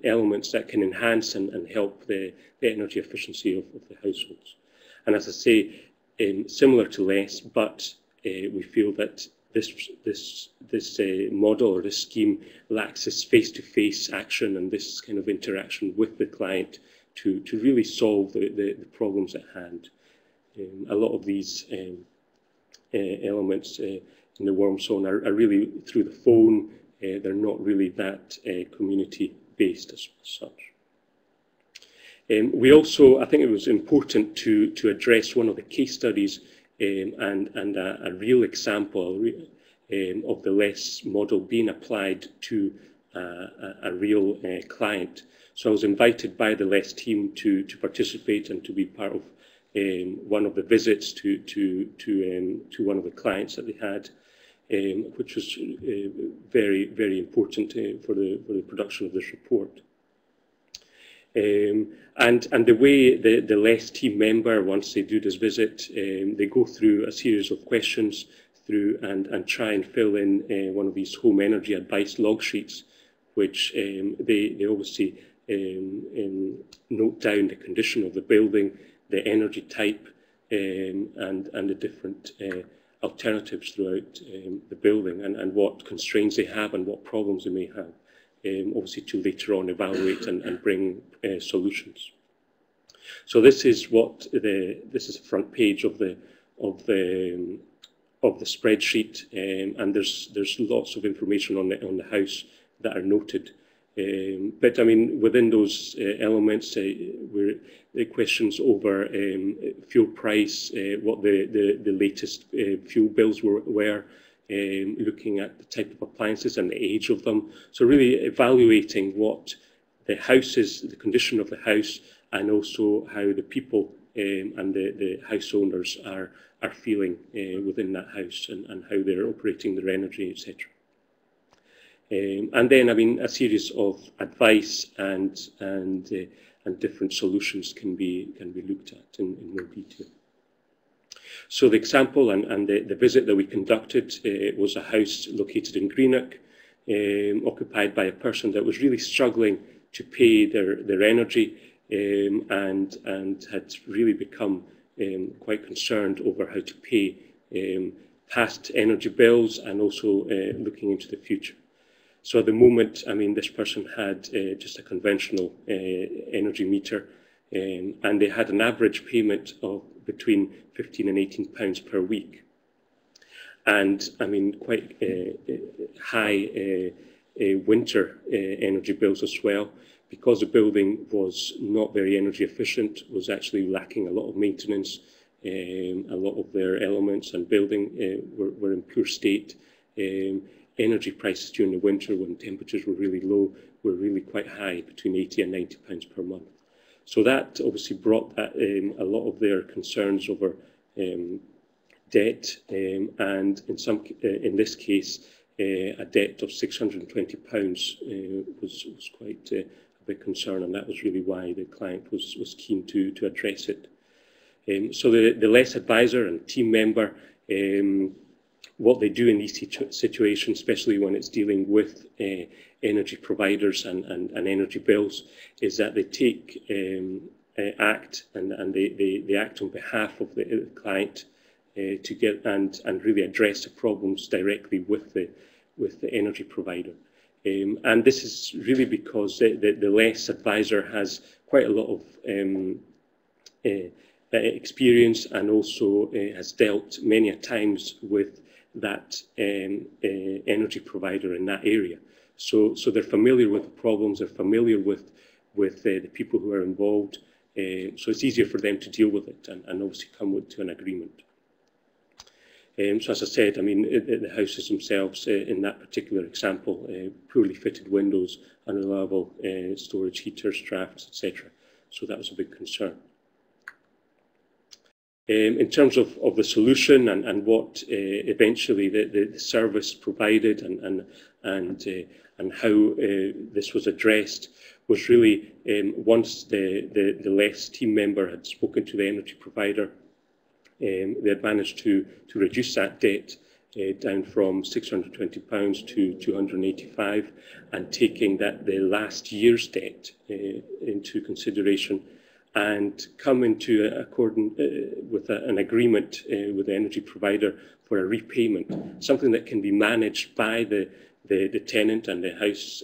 elements that can enhance and help the energy efficiency of the households. And as I say, similar to LESS, but we feel that this model or this scheme lacks this face-to-face action and this kind of interaction with the client to really solve the problems at hand. A lot of these elements in the warm zone are really through the phone. They're not really that community-based as such. We also, I think it was important to address one of the case studies and a real example of the LESS model being applied to a real client. So I was invited by the LESS team to participate and to be part of one of the visits to one of the clients that they had, which was very, very important for the production of this report. And the way the LESS team member, once they do this visit, they go through a series of questions and try and fill in one of these home energy advice log sheets, which they obviously note down the condition of the building, the energy type, and the different alternatives throughout the building, and what constraints they have and what problems they may have, obviously to later on evaluate and bring solutions. So this is what this is the front page of the spreadsheet, and there's lots of information on the house that are noted. But I mean, within those elements, the questions over fuel price, what the latest fuel bills were, looking at the type of appliances and the age of them. So really evaluating what the house is, the condition of the house, and also how the people and the house owners are feeling within that house, and how they're operating their energy, etc. And then, I mean, a series of advice and different solutions can be looked at in more detail. So the example and the visit that we conducted was a house located in Greenock, occupied by a person that was really struggling to pay their energy, and had really become quite concerned over how to pay past energy bills, and also looking into the future. So at the moment, I mean, this person had just a conventional energy meter, and they had an average payment of between £15 and £18 per week. And I mean, quite high winter energy bills as well, because the building was not very energy efficient, was actually lacking a lot of maintenance. A lot of their elements and building were in poor state. Energy prices during the winter, when temperatures were really low, were really quite high, between £80 and £90 per month. So that obviously brought that, a lot of their concerns over debt, and in this case, a debt of £620 was quite a big concern, and that was really why the client was keen to address it. So the LESS advisor and team member, what they do in these situations, especially when it's dealing with energy providers and energy bills, is that they take act and they act on behalf of the client to get and really address the problems directly with the energy provider. And this is really because the LESS advisor has quite a lot of experience, and also has dealt many a times with that energy provider in that area. So they're familiar with the problems, they're familiar with the people who are involved, so it's easier for them to deal with it and obviously come to an agreement. So as I said, I mean, the houses themselves, in that particular example, poorly fitted windows, unreliable storage heaters, drafts, etc. So that was a big concern. In terms of the solution and what eventually the service provided and how this was addressed, was really once the LESS team member had spoken to the energy provider, they had managed to reduce that debt down from £620 to £285, and taking the last year's debt into consideration, and come into with an agreement with the energy provider for a repayment, something that can be managed by the tenant and the house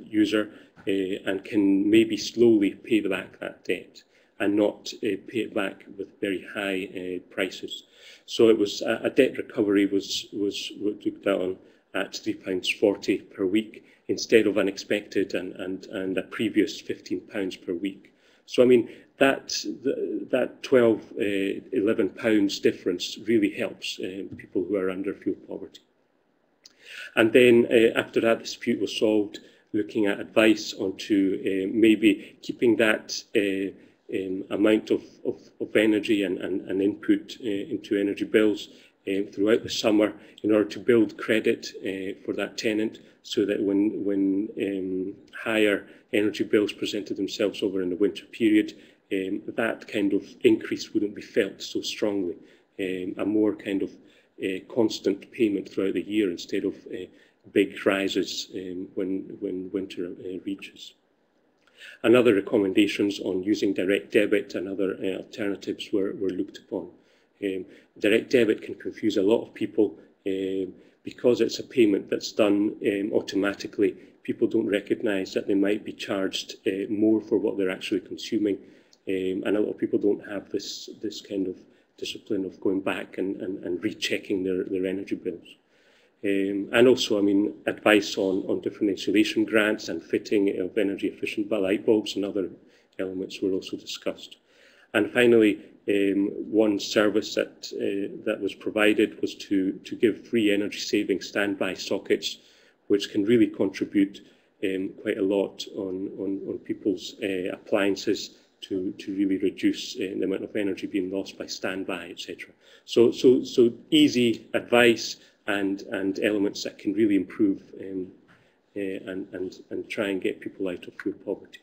user, and can maybe slowly pay back that debt and not pay it back with very high prices. So it was a debt recovery was looked on at £3.40 per week instead of an expected and a previous £15 per week. So I mean, that £12, £11 difference really helps people who are under fuel poverty. And then after that dispute was solved, looking at advice onto maybe keeping that amount of energy and input into energy bills throughout the summer in order to build credit for that tenant, so that when higher energy bills presented themselves over in the winter period, that kind of increase wouldn't be felt so strongly. A more kind of constant payment throughout the year instead of big rises when winter reaches. And other recommendations on using direct debit and other alternatives were looked upon. Direct debit can confuse a lot of people because it's a payment that's done automatically. People don't recognise that they might be charged more for what they're actually consuming, and a lot of people don't have this kind of discipline of going back and rechecking their energy bills. And also, I mean, advice on different insulation grants and fitting of energy efficient light bulbs and other elements were also discussed. And finally, one service that was provided was to give free energy saving standby sockets, which can really contribute quite a lot on people's appliances to really reduce the amount of energy being lost by standby, etc. So easy advice and elements that can really improve and try and get people out of fuel poverty.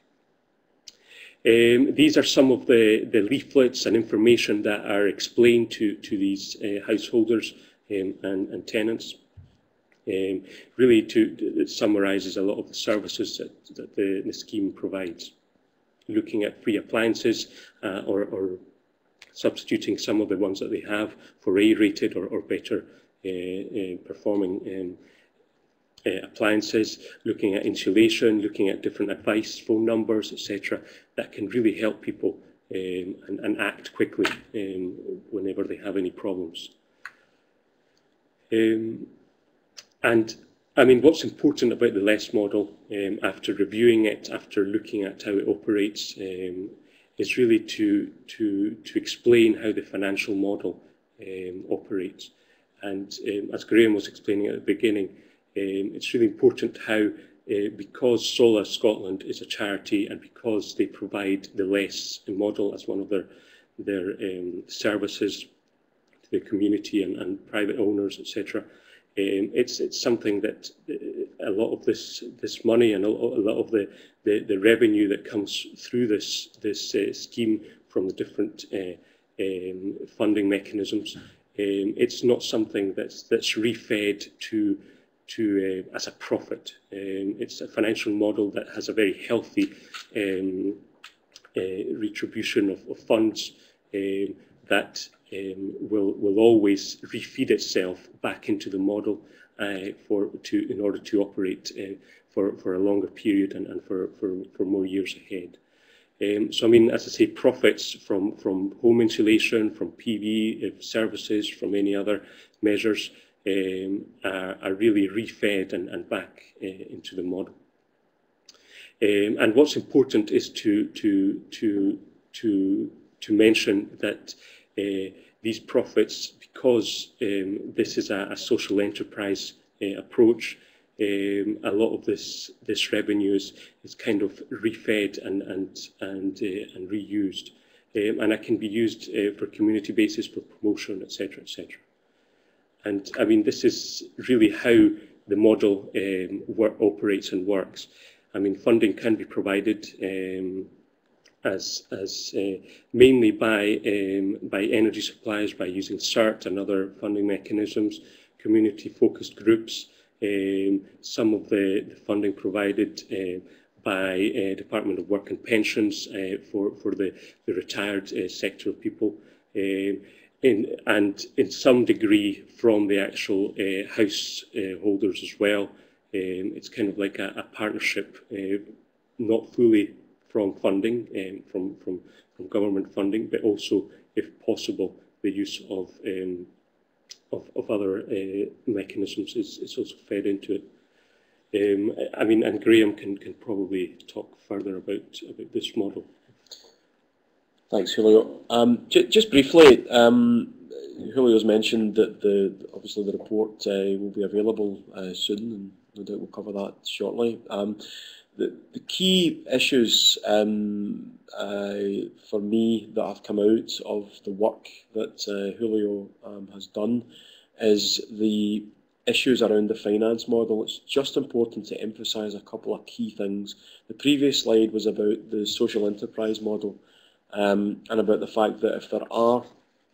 These are some of the leaflets and information that are explained to these householders and tenants. Really, it summarises a lot of the services that the scheme provides. Looking at free appliances or substituting some of the ones that they have for A-rated or better performing appliances, looking at insulation, looking at different advice, phone numbers, etc., that can really help people and act quickly whenever they have any problems. And I mean, what's important about the LESS model, after reviewing it, after looking at how it operates, is really to explain how the financial model operates. And as Graham was explaining at the beginning, it's really important how, because Solas Scotland is a charity and because they provide the LESS model as one of their services to the community and private owners, etc., it's something that a lot of this money and a lot of the revenue that comes through this scheme from the different funding mechanisms, it's not something that's refed to as a profit. It's a financial model that has a very healthy retribution of funds that will always refeed itself back into the model in order to operate for a longer period and for more years ahead. So I mean, as I say, profits from home insulation, from PV services, from any other measures are really refed and back into the model. And what's important is to mention that these profits, because this is a social enterprise approach, a lot of this revenue is kind of refed and reused, and it can be used for community basis, for promotion, etc., etc. And I mean, this is really how the model operates and works. I mean, funding can be provided as mainly by energy suppliers, by using CERT and other funding mechanisms, community-focused groups, some of the funding provided by Department of Work and Pensions for the retired sector of people, and in some degree from the actual householders as well. It's kind of like a partnership, not fully from funding, from government funding, but also, if possible, the use of other mechanisms is also fed into it. I mean, and Graham can probably talk further about this model. Thanks, Julio. Just briefly, Julio's mentioned that obviously the report will be available soon, and no doubt we'll cover that shortly. The key issues for me that have come out of the work that Julio has done is the issues around the finance model. It's just important to emphasise a couple of key things. The previous slide was about the social enterprise model and about the fact that if there are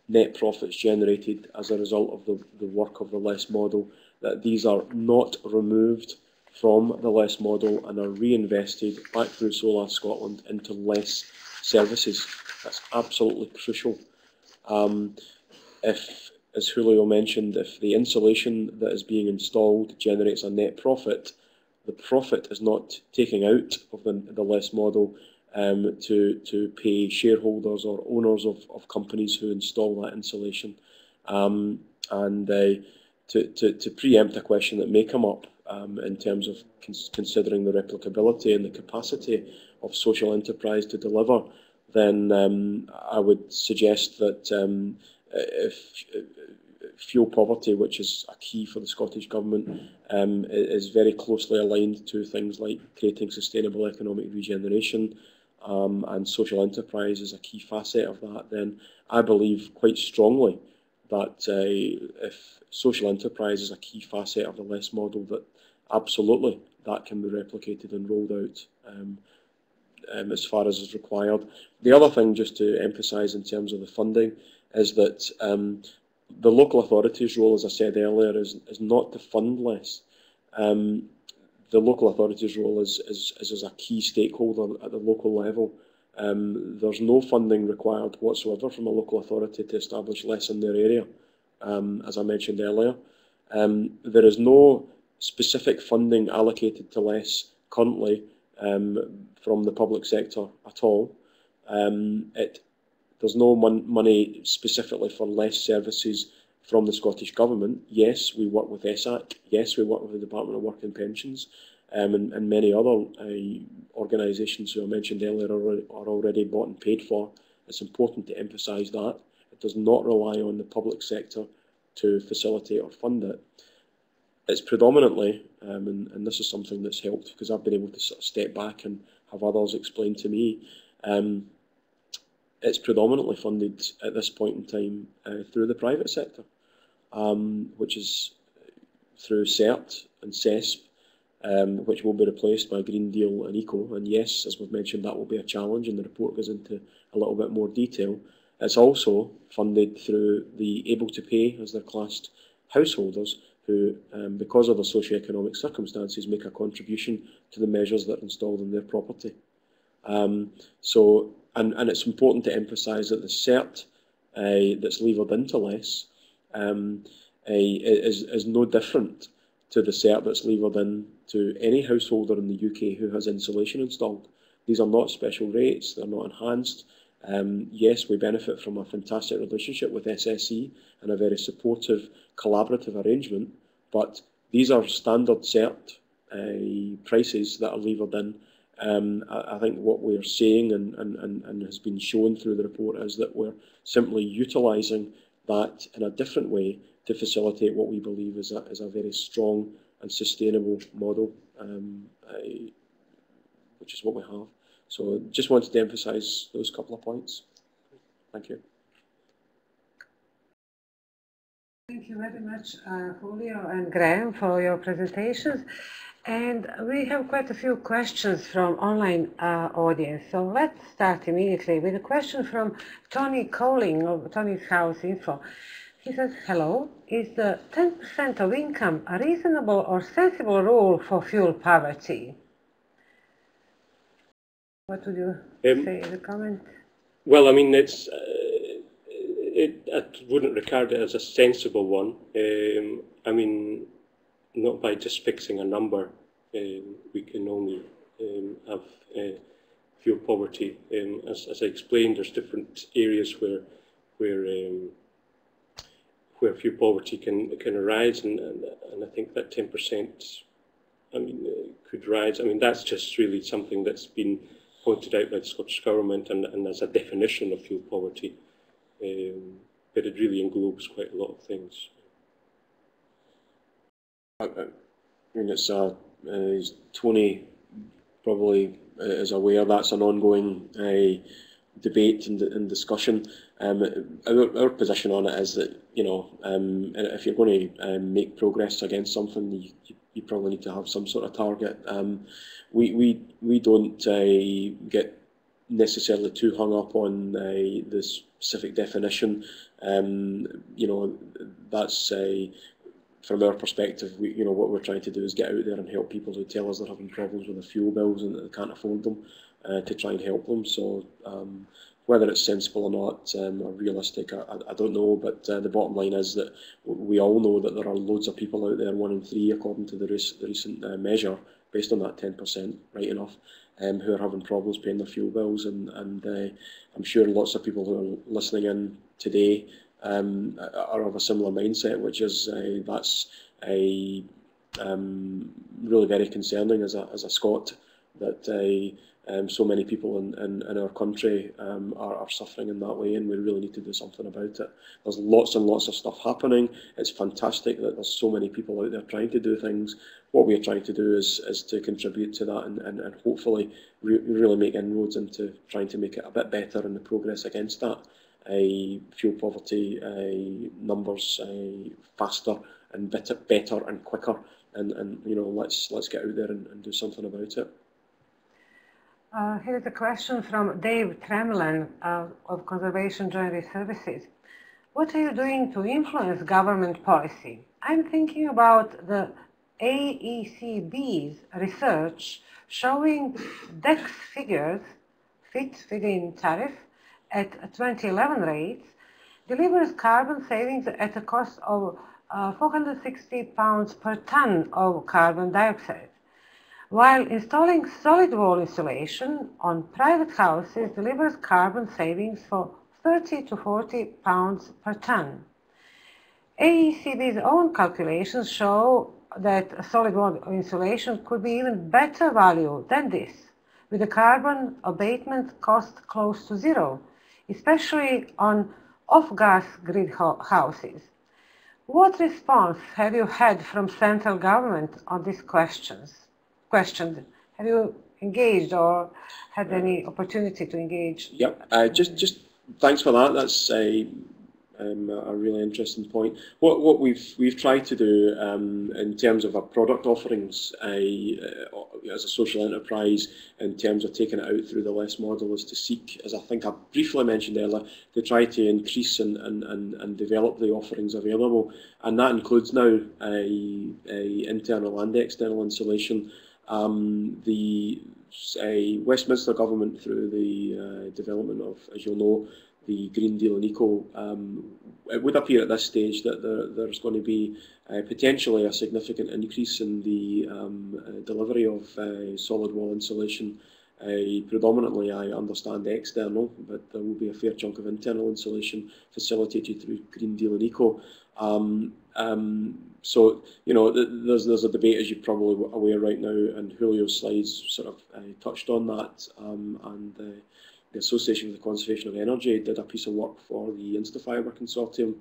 net profits generated as a result of the work of the LESS model, that these are not removed from the LESS model and are reinvested back through Solas Scotland into LESS services. That's absolutely crucial. If, as Julio mentioned, if the insulation that is being installed generates a net profit, the profit is not taken out of the LESS model to pay shareholders or owners of companies who install that insulation. To preempt a question that may come up in terms of considering the replicability and the capacity of social enterprise to deliver, then I would suggest that if fuel poverty, which is a key for the Scottish Government, is very closely aligned to things like creating sustainable economic regeneration, and social enterprise is a key facet of that, then I believe quite strongly that if social enterprise is a key facet of the LESS model, that absolutely that can be replicated and rolled out as far as is required. The other thing, just to emphasise in terms of the funding, is that the local authorities' role, as I said earlier, is not to fund LESS. The local authorities' role is as a key stakeholder at the local level. There's no funding required whatsoever from a local authority to establish LESS in their area, as I mentioned earlier. There is no specific funding allocated to LESS currently from the public sector at all. There's no money specifically for LESS services from the Scottish Government. Yes, we work with ESAC. Yes, we work with the Department of Work and Pensions, and many other organisations who I mentioned earlier are already bought and paid for. It's important to emphasise that. It does not rely on the public sector to facilitate or fund it. It's predominantly, and this is something that's helped because I've been able to sort of step back and have others explain to me, it's predominantly funded at this point in time through the private sector, which is through CERT and CESP, which will be replaced by Green Deal and ECO. And yes, as we've mentioned, that will be a challenge, and the report goes into a little bit more detail. It's also funded through the able to pay, as they're classed, householders who, because of their socio-economic circumstances, make a contribution to the measures that are installed in their property. And it's important to emphasise that the CERT that's levered into LESS is no different to the CERT that's levered into any householder in the UK who has insulation installed. These are not special rates, they're not enhanced. Yes, we benefit from a fantastic relationship with SSE and a very supportive, collaborative arrangement, but these are standard CERT prices that are levered in. I think what we're seeing and has been shown through the report is that we're simply utilising that in a different way to facilitate what we believe is a very strong and sustainable model, which is what we have. So just wanted to emphasise those couple of points. Thank you. Thank you very much, Julio and Graham, for your presentations. And we have quite a few questions from online audience. So let's start immediately with a question from Tony Colling of Tony's House Info. He says, hello, is the 10% of income a reasonable or sensible rule for fuel poverty? What would you say in the comment? Well, I mean, I wouldn't regard it as a sensible one. I mean, not by just fixing a number. We can only have fuel poverty. As I explained, there's different areas where fuel poverty can arise, and I think that 10%, I mean, could rise. I mean, that's just really something that's been pointed out by the Scottish Government, and as a definition of fuel poverty, but it really englobes quite a lot of things. I mean, it's Tony probably is aware that's an ongoing debate and discussion. Our position on it is that, you know, if you're going to make progress against something, you probably need to have some sort of target. We don't get necessarily too hung up on the specific definition. You know, that's from our perspective. You know, what we're trying to do is get out there and help people who tell us they're having problems with their fuel bills and that they can't afford them, to try and help them. So whether it's sensible or not, or realistic, I don't know, but the bottom line is that we all know that there are loads of people out there, 1 in 3 according to the recent measure, based on that 10%, right enough, who are having problems paying their fuel bills, and I'm sure lots of people who are listening in today are of a similar mindset, which is that's really very concerning as a Scot, that so many people in our country are suffering in that way, and we really need to do something about it. There's lots and lots of stuff happening. It's fantastic that there's so many people out there trying to do things. What we are trying to do is to contribute to that and hopefully really make inroads into trying to make it a bit better and the progress against that. Fuel poverty numbers faster and better and quicker, and you know, let's get out there and do something about it. Here's a question from Dave Tremlin of Conservation Joinery Services. What are you doing to influence government policy? I'm thinking about the AECB's research showing DEX figures, fit feed-in tariff, at 2011 rates, delivers carbon savings at a cost of £460 per tonne of carbon dioxide, while installing solid wall insulation on private houses delivers carbon savings for £30 to £40 per tonne. AECB's own calculations show that solid wall insulation could be even better value than this, with a carbon abatement cost close to zero, especially on off-gas grid houses. What response have you had from central government on these questions? Have you engaged or had any opportunity to engage? Yep, just thanks for that. That's a really interesting point. What we've tried to do in terms of our product offerings as a social enterprise, in terms of taking it out through the LESS model, is to seek, as I think I briefly mentioned earlier, to try to increase and develop the offerings available, and that includes now internal and external insulation. The Westminster government, through the development of, as you'll know, the Green Deal and Eco, it would appear at this stage that there's going to be potentially a significant increase in the delivery of solid wall insulation. Predominantly, I understand external, but there will be a fair chunk of internal insulation facilitated through Green Deal and Eco. So, you know, there's a debate, as you're probably aware right now, and Julio's slides sort of touched on that, and the Association for the Conservation of Energy did a piece of work for the Instafibre Consortium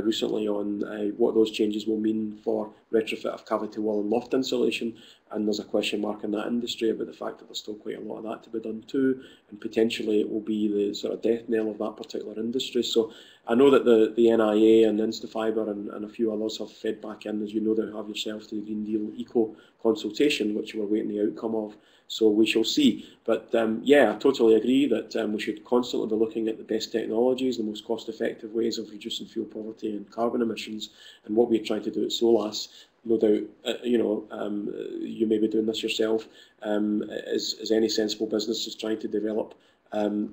recently on what those changes will mean for retrofit of cavity wall and loft insulation, and there's a question mark in that industry about the fact that there's still quite a lot of that to be done too, and potentially it will be the sort of death knell of that particular industry. So I know that the NIA and Instafibre and a few others have fed back in, as you know, that have yourself, to the Green Deal Eco consultation, which we're waiting the outcome of. So we shall see. But yeah, I totally agree that we should constantly be looking at the best technologies, the most cost-effective ways of reducing fuel poverty and carbon emissions. And what we're trying to do at Solas, no doubt, you know, you may be doing this yourself, as any sensible business is trying to develop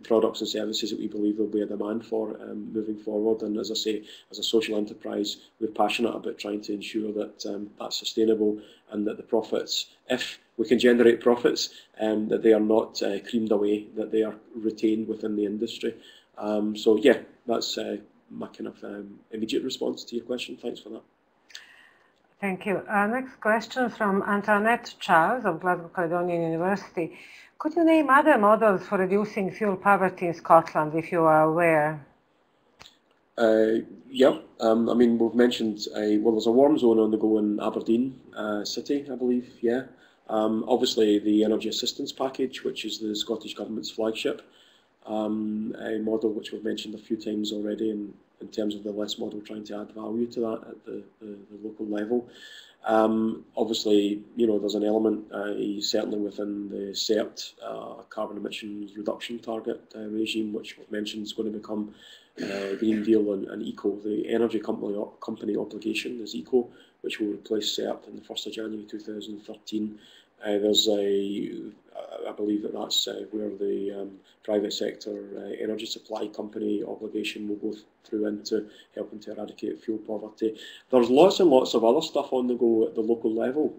products and services that we believe there'll be a demand for moving forward. And as I say, as a social enterprise, we're passionate about trying to ensure that that's sustainable, and that the profits, if we can generate profits, that they are not creamed away, that they are retained within the industry. So yeah, that's my kind of immediate response to your question. Thanks for that. Thank you. Next question from Antoinette Charles of Glasgow Caledonian University. Could you name other models for reducing fuel poverty in Scotland, if you are aware? Yeah, I mean, we've mentioned, well, there's a warm zone on the go in Aberdeen City, I believe, yeah. Obviously, the Energy Assistance Package, which is the Scottish Government's flagship. a model which we've mentioned a few times already in terms of the LESS model trying to add value to that at the local level. Obviously, there's an element, certainly within the CERT carbon emissions reduction target regime, which we've mentioned is going to become Green Deal and ECO. The energy company obligation is ECO, which will replace CERT on the 1st of January 2013. I believe that's where the private sector energy supply company obligation will go through into helping to eradicate fuel poverty. There's lots and lots of other stuff on the go at the local level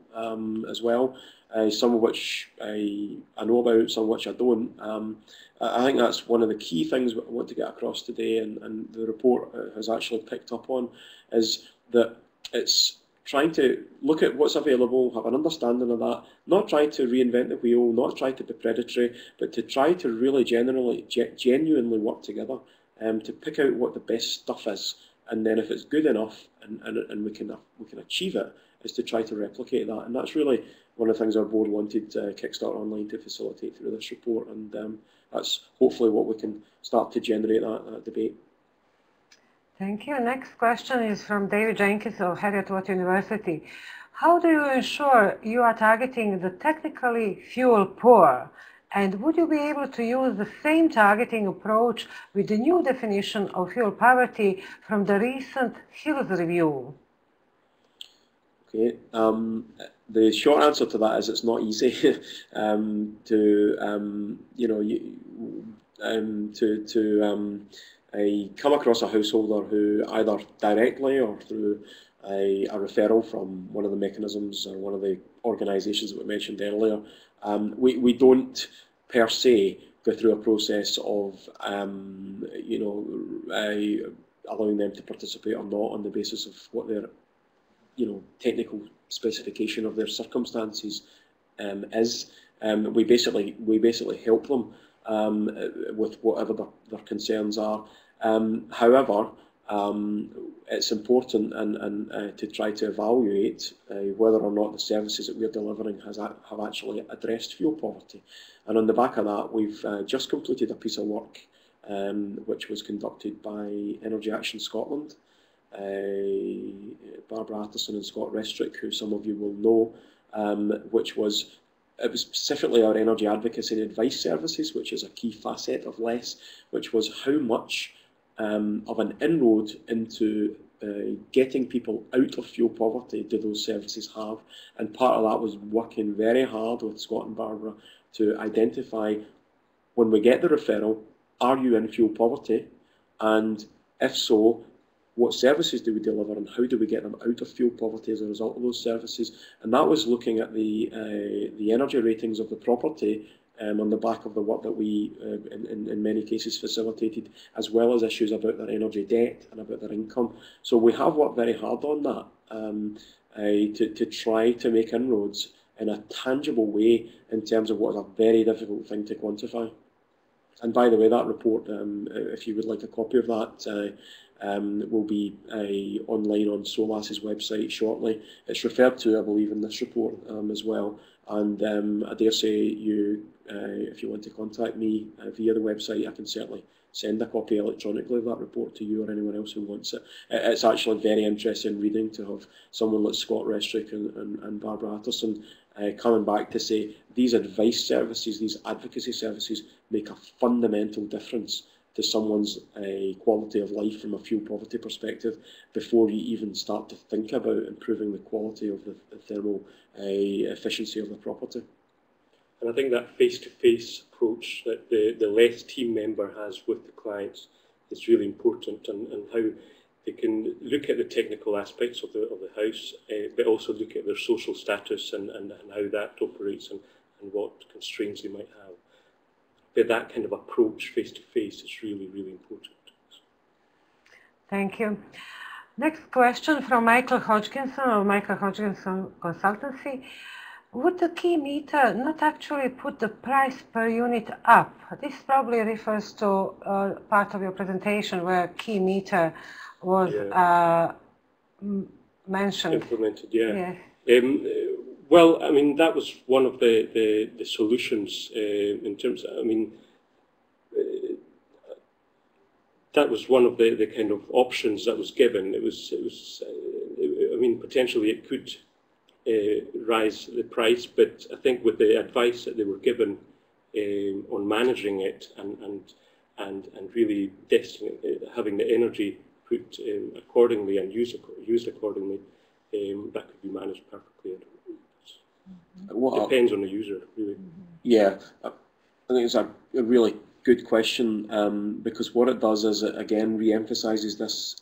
as well, some of which I know about, some of which I don't. I think that's one of the key things I want to get across today, and the report has actually picked up on, is that it's trying to look at what's available, have an understanding of that, not trying to reinvent the wheel, not try to be predatory, but to try to really genuinely work together to pick out what the best stuff is, and then if it's good enough and we can achieve it, is to try to replicate that. And that's really one of the things our board wanted CIC Start Online to facilitate through this report, and that's hopefully what we can start to generate that debate. Thank you. Next question is from David Jenkins of Heriot-Watt University. How do you ensure you are targeting the technically fuel poor? And would you be able to use the same targeting approach with the new definition of fuel poverty from the recent Hills review? Okay. The short answer to that is it's not easy come across a householder who either directly or through a referral from one of the mechanisms or one of the organisations that we mentioned earlier, we don't per se go through a process of allowing them to participate or not on the basis of what their technical specification of their circumstances is. We basically help them with whatever their concerns are. However, it's important and to try to evaluate whether or not the services that we're delivering have actually addressed fuel poverty. And on the back of that, we've just completed a piece of work which was conducted by Energy Action Scotland, Barbara Atterson and Scott Restrick, who some of you will know, it was specifically our energy advocacy and advice services, which is a key facet of LESS, which was how much of an inroad into getting people out of fuel poverty do those services have. And part of that was working very hard with Scott and Barbara to identify, when we get the referral, are you in fuel poverty? And if so, what services do we deliver and how do we get them out of fuel poverty as a result of those services? And that was looking at the energy ratings of the property on the back of the work that we, in many cases, facilitated, as well as issues about their energy debt and about their income. So we have worked very hard on that to try to make inroads in a tangible way in terms of what is a very difficult thing to quantify. And by the way, that report, if you would like a copy of that, will be online on Solas's website shortly. It's referred to, I believe, in this report as well. And I dare say if you want to contact me via the website, I can certainly send a copy electronically of that report to you or anyone else who wants it. It's actually very interesting reading to have someone like Scott Restrick and Barbara Atterson coming back to say these advice services, these advocacy services make a fundamental difference to someone's quality of life from a fuel poverty perspective before you even start to think about improving the quality of the thermal efficiency of the property. And I think that face-to-face approach that the LESS team member has with the clients is really important, and how they can look at the technical aspects of the house, but also look at their social status and how that operates and what constraints they might have. But that kind of approach face-to-face is really, really important. Thank you. Next question from Michael Hodgkinson of Michael Hodgkinson Consultancy. Would the key meter not actually put the price per unit up? This probably refers to part of your presentation where key meter was mentioned. Implemented, yeah. Well, I mean, that was one of the solutions in terms of, I mean, that was one of the kind of options that was given. I mean, potentially it could rise the price, but I think with the advice that they were given on managing it and really having the energy put accordingly and used accordingly, that could be managed perfectly. It depends on the user, really. Yeah, I think it's a really good question, because what it does is it again re-emphasises this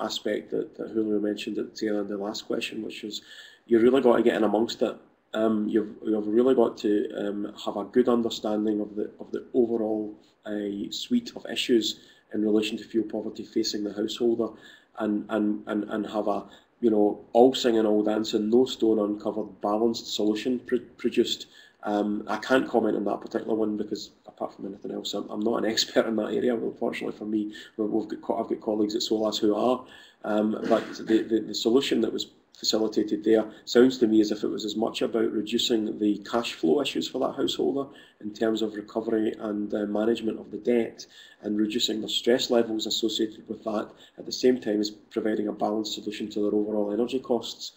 aspect that Julio mentioned at the tail end of the last question, which is you've really got to get in amongst it. You've really got to have a good understanding of the overall suite of issues in relation to fuel poverty facing the householder, and have a all singing, all dancing, no stone uncovered, balanced solution produced. I can't comment on that particular one because, apart from anything else, I'm not an expert in that area. Unfortunately for me, I've got colleagues at Solas who are. But the solution that was facilitated there sounds to me as if it was as much about reducing the cash flow issues for that householder in terms of recovery and management of the debt, and reducing the stress levels associated with that, at the same time as providing a balanced solution to their overall energy costs.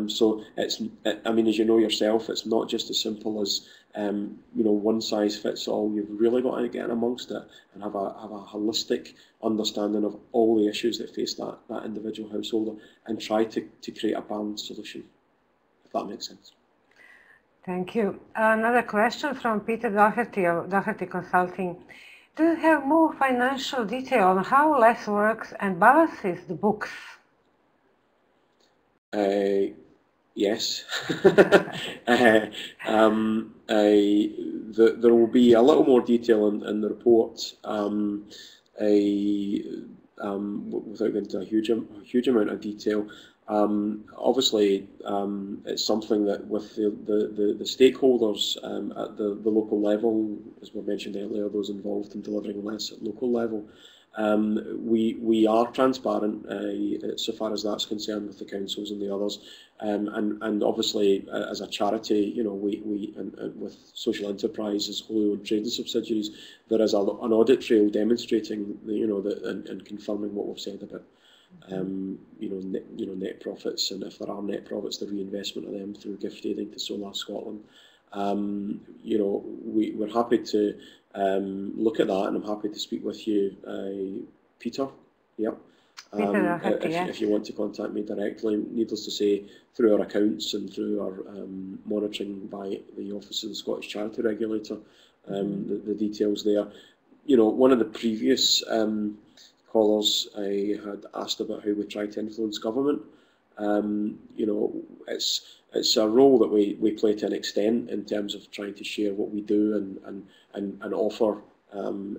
So it's, I mean, as you know yourself, it's not just as simple as one size fits all. You've really got to get in amongst it and have a holistic understanding of all the issues that face that individual householder, and try to create a balanced solution, if that makes sense. Thank you. Another question from Peter Doherty of Doherty Consulting. Do you have more financial detail on how LESS works and balances the books? Yes. There will be a little more detail in the report, without going into a huge amount of detail. Obviously, it's something that with the stakeholders at the local level, as we mentioned earlier, those involved in delivering LESS at local level, we are transparent so far as that's concerned with the councils and the others, and obviously as a charity, we with social enterprise as wholly owned trading subsidiaries, there is an audit trail demonstrating and confirming what we've said about net profits, and if there are net profits, the reinvestment of them through gift aiding to Solas Scotland. We're happy to look at that, and I'm happy to speak with you, Peter. Yep. If you want to contact me directly, needless to say, through our accounts and through our monitoring by the Office of the Scottish Charity Regulator, the details there. One of the previous callers had asked about how we try to influence government. It's a role that we play to an extent in terms of trying to share what we do and offer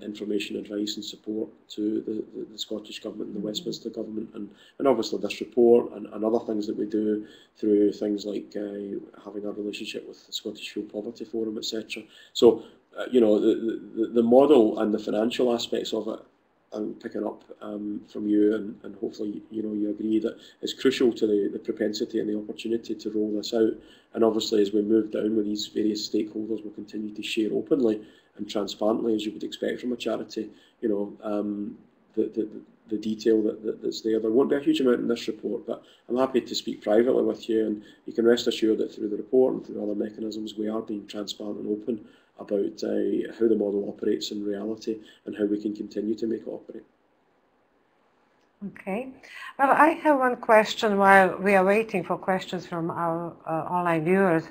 information, advice and support to the Scottish Government and the Westminster Government, and obviously this report and other things that we do through things like having a relationship with the Scottish Fuel Poverty Forum, etc. So, the model and the financial aspects of it, I'm picking up from you, and hopefully you agree that it's crucial to the propensity and the opportunity to roll this out. And obviously, as we move down with these various stakeholders, we'll continue to share openly and transparently, as you would expect from a charity, the detail that's there. There won't be a huge amount in this report, but I'm happy to speak privately with you, and you can rest assured that through the report and through other mechanisms, we are being transparent and open about how the model operates in reality and how we can continue to make it operate. Okay. Well, I have one question while we are waiting for questions from our online viewers.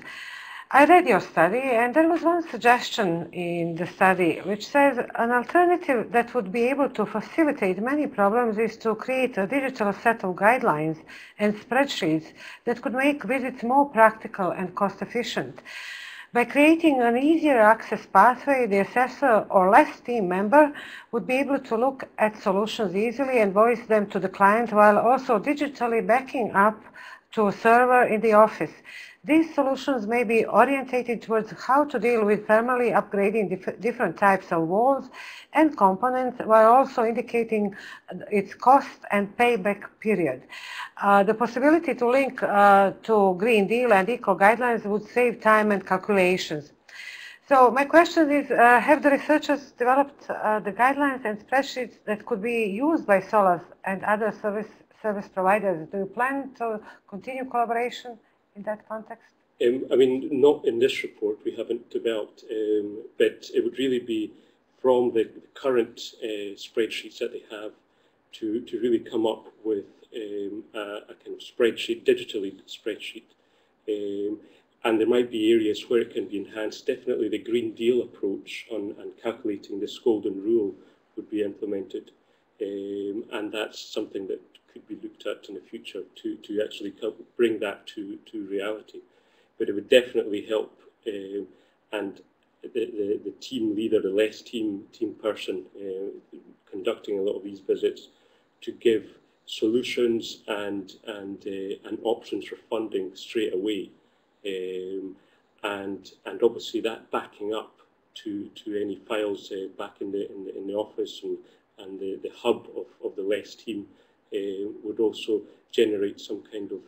I read your study, and there was one suggestion in the study which says an alternative that would be able to facilitate many problems is to create a digital set of guidelines and spreadsheets that could make visits more practical and cost efficient. By creating an easier access pathway, the assessor or LESS team member would be able to look at solutions easily and voice them to the client, while also digitally backing up to a server in the office. These solutions may be orientated towards how to deal with thermally upgrading different types of walls and components, while also indicating its cost and payback period. The possibility to link to Green Deal and Eco guidelines would save time and calculations. So my question is, have the researchers developed the guidelines and spreadsheets that could be used by Solas and other service providers? Do you plan to continue collaboration in that context? I mean, not in this report, we haven't developed, but it would really be from the current spreadsheets that they have to really come up with a kind of spreadsheet, digitally spreadsheet. And there might be areas where it can be enhanced. Definitely the Green Deal approach on calculating this golden rule would be implemented. And that's something that could be looked at in the future to actually bring that to reality. But it would definitely help, and the team leader, the less team person conducting a lot of these visits, to give solutions and options for funding straight away, and obviously that backing up to any files back in the office and the hub of the less team would also generate some kind of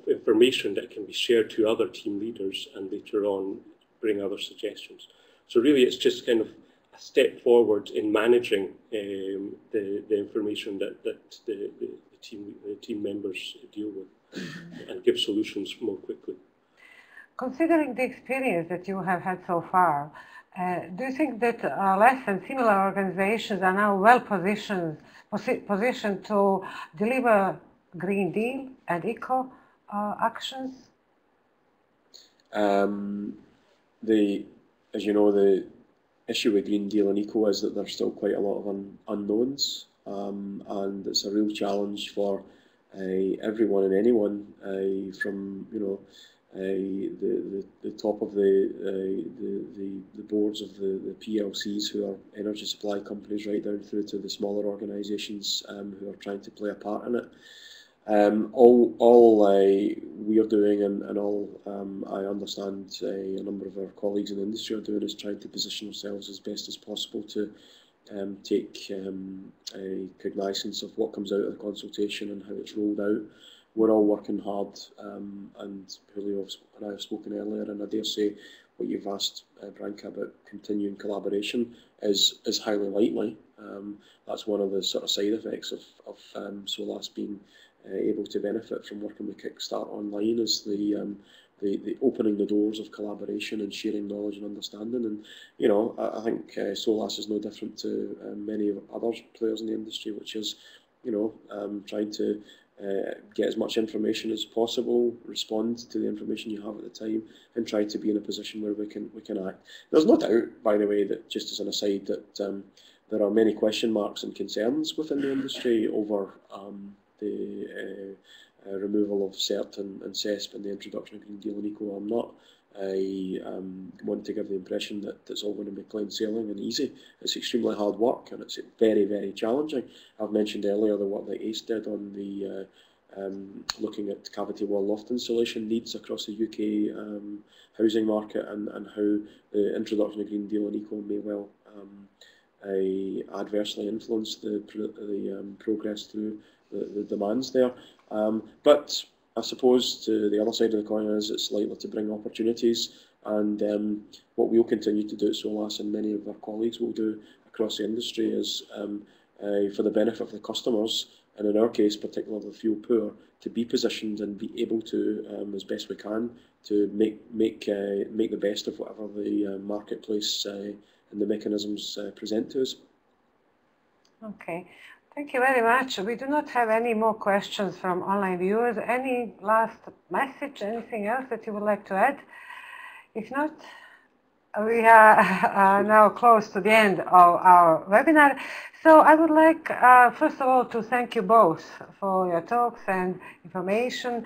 information that can be shared to other team leaders and later on bring other suggestions. So really it's just kind of a step forward in managing the information that the team members deal with and give solutions more quickly. Considering the experience that you have had so far, do you think that less and similar organizations are now well positioned to deliver Green Deal and eco actions? As you know, the issue with Green Deal and eco is that there's still quite a lot of unknowns, and it's a real challenge for everyone and anyone, from the top of the boards of the PLCs, who are energy supply companies, right down through to the smaller organisations who are trying to play a part in it. All we are doing, and all I understand a number of our colleagues in the industry are doing, is trying to position ourselves as best as possible to take a cognizance of what comes out of the consultation and how it's rolled out. We're all working hard, and Julio and I have spoken earlier, and I dare say what you've asked, Branka, about continuing collaboration is highly likely. That's one of the sort of side effects of Solas being able to benefit from working with CIC Start Online, is the opening the doors of collaboration and sharing knowledge and understanding. And I think Solas is no different to many other players in the industry, which is trying to get as much information as possible, respond to the information you have at the time, and try to be in a position where we can act. There's no doubt, by the way, that just as an aside, that there are many question marks and concerns within the industry over the removal of CERT and CESP and the introduction of Green Deal and eco. I'm not want to give the impression that it's all going to be plain sailing and easy. It's extremely hard work, and it's very, very challenging. I've mentioned earlier the work that ACE did on the looking at cavity wall loft insulation needs across the UK housing market, and how the introduction of Green Deal and eco may well adversely influence the progress through the demands there. But I suppose to the other side of the coin is it's likely to bring opportunities, and what we'll continue to do at Solas, and many of our colleagues will do across the industry, is for the benefit of the customers, and in our case particularly the fuel poor, to be positioned and be able to, as best we can, to make the best of whatever the marketplace and the mechanisms present to us. Okay. Thank you very much. We do not have any more questions from online viewers. Any last message, anything else that you would like to add? If not, we are now close to the end of our webinar. So I would like, first of all, to thank you both for your talks and information.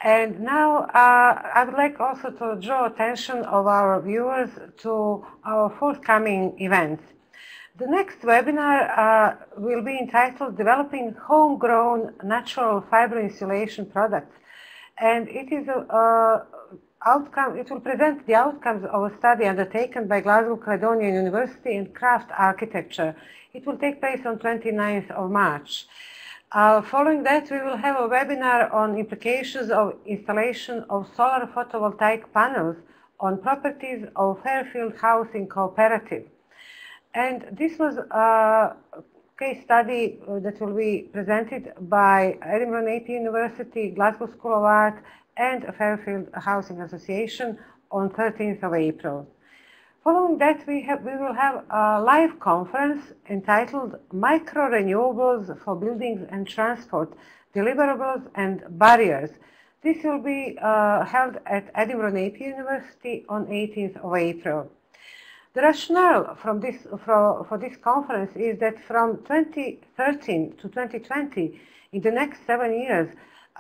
And now I would like also to draw attention of our viewers to our forthcoming events. The next webinar will be entitled Developing Homegrown Natural Fiber Insulation Products, and it is it will present the outcomes of a study undertaken by Glasgow Caledonian University in craft architecture. It will take place on 29th of March. Following that, we will have a webinar on implications of installation of solar photovoltaic panels on properties of Fairfield Housing Cooperative. And this was a case study that will be presented by Edinburgh Napier University, Glasgow School of Art, and Fairfield Housing Association on 13th of April. Following that, we will have a live conference entitled Micro Renewables for Buildings and Transport, Deliverables and Barriers. This will be held at Edinburgh Napier University on 18th of April. The rationale for this conference is that from 2013 to 2020, in the next 7 years,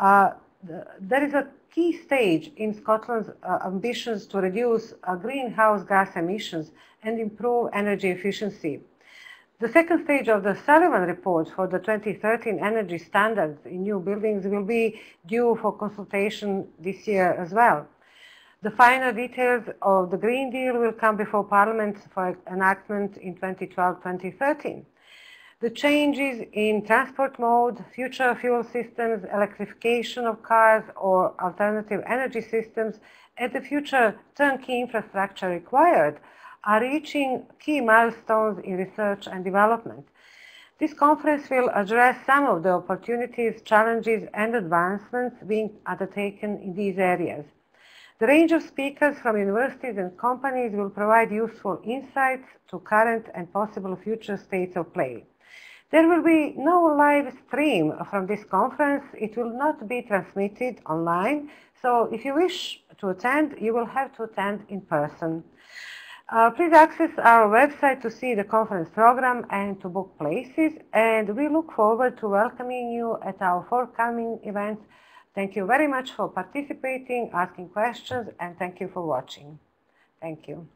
there is a key stage in Scotland's ambitions to reduce greenhouse gas emissions and improve energy efficiency. The second stage of the Sullivan report for the 2013 energy standards in new buildings will be due for consultation this year as well. The final details of the Green Deal will come before Parliament for enactment in 2012-2013. The changes in transport mode, future fuel systems, electrification of cars or alternative energy systems, and the future turnkey infrastructure required are reaching key milestones in research and development. This conference will address some of the opportunities, challenges, and advancements being undertaken in these areas. The range of speakers from universities and companies will provide useful insights to current and possible future states of play. There will be no live stream from this conference. It will not be transmitted online, so if you wish to attend, you will have to attend in person. Please access our website to see the conference program and to book places, and we look forward to welcoming you at our forthcoming events. Thank you very much for participating, asking questions, and thank you for watching. Thank you.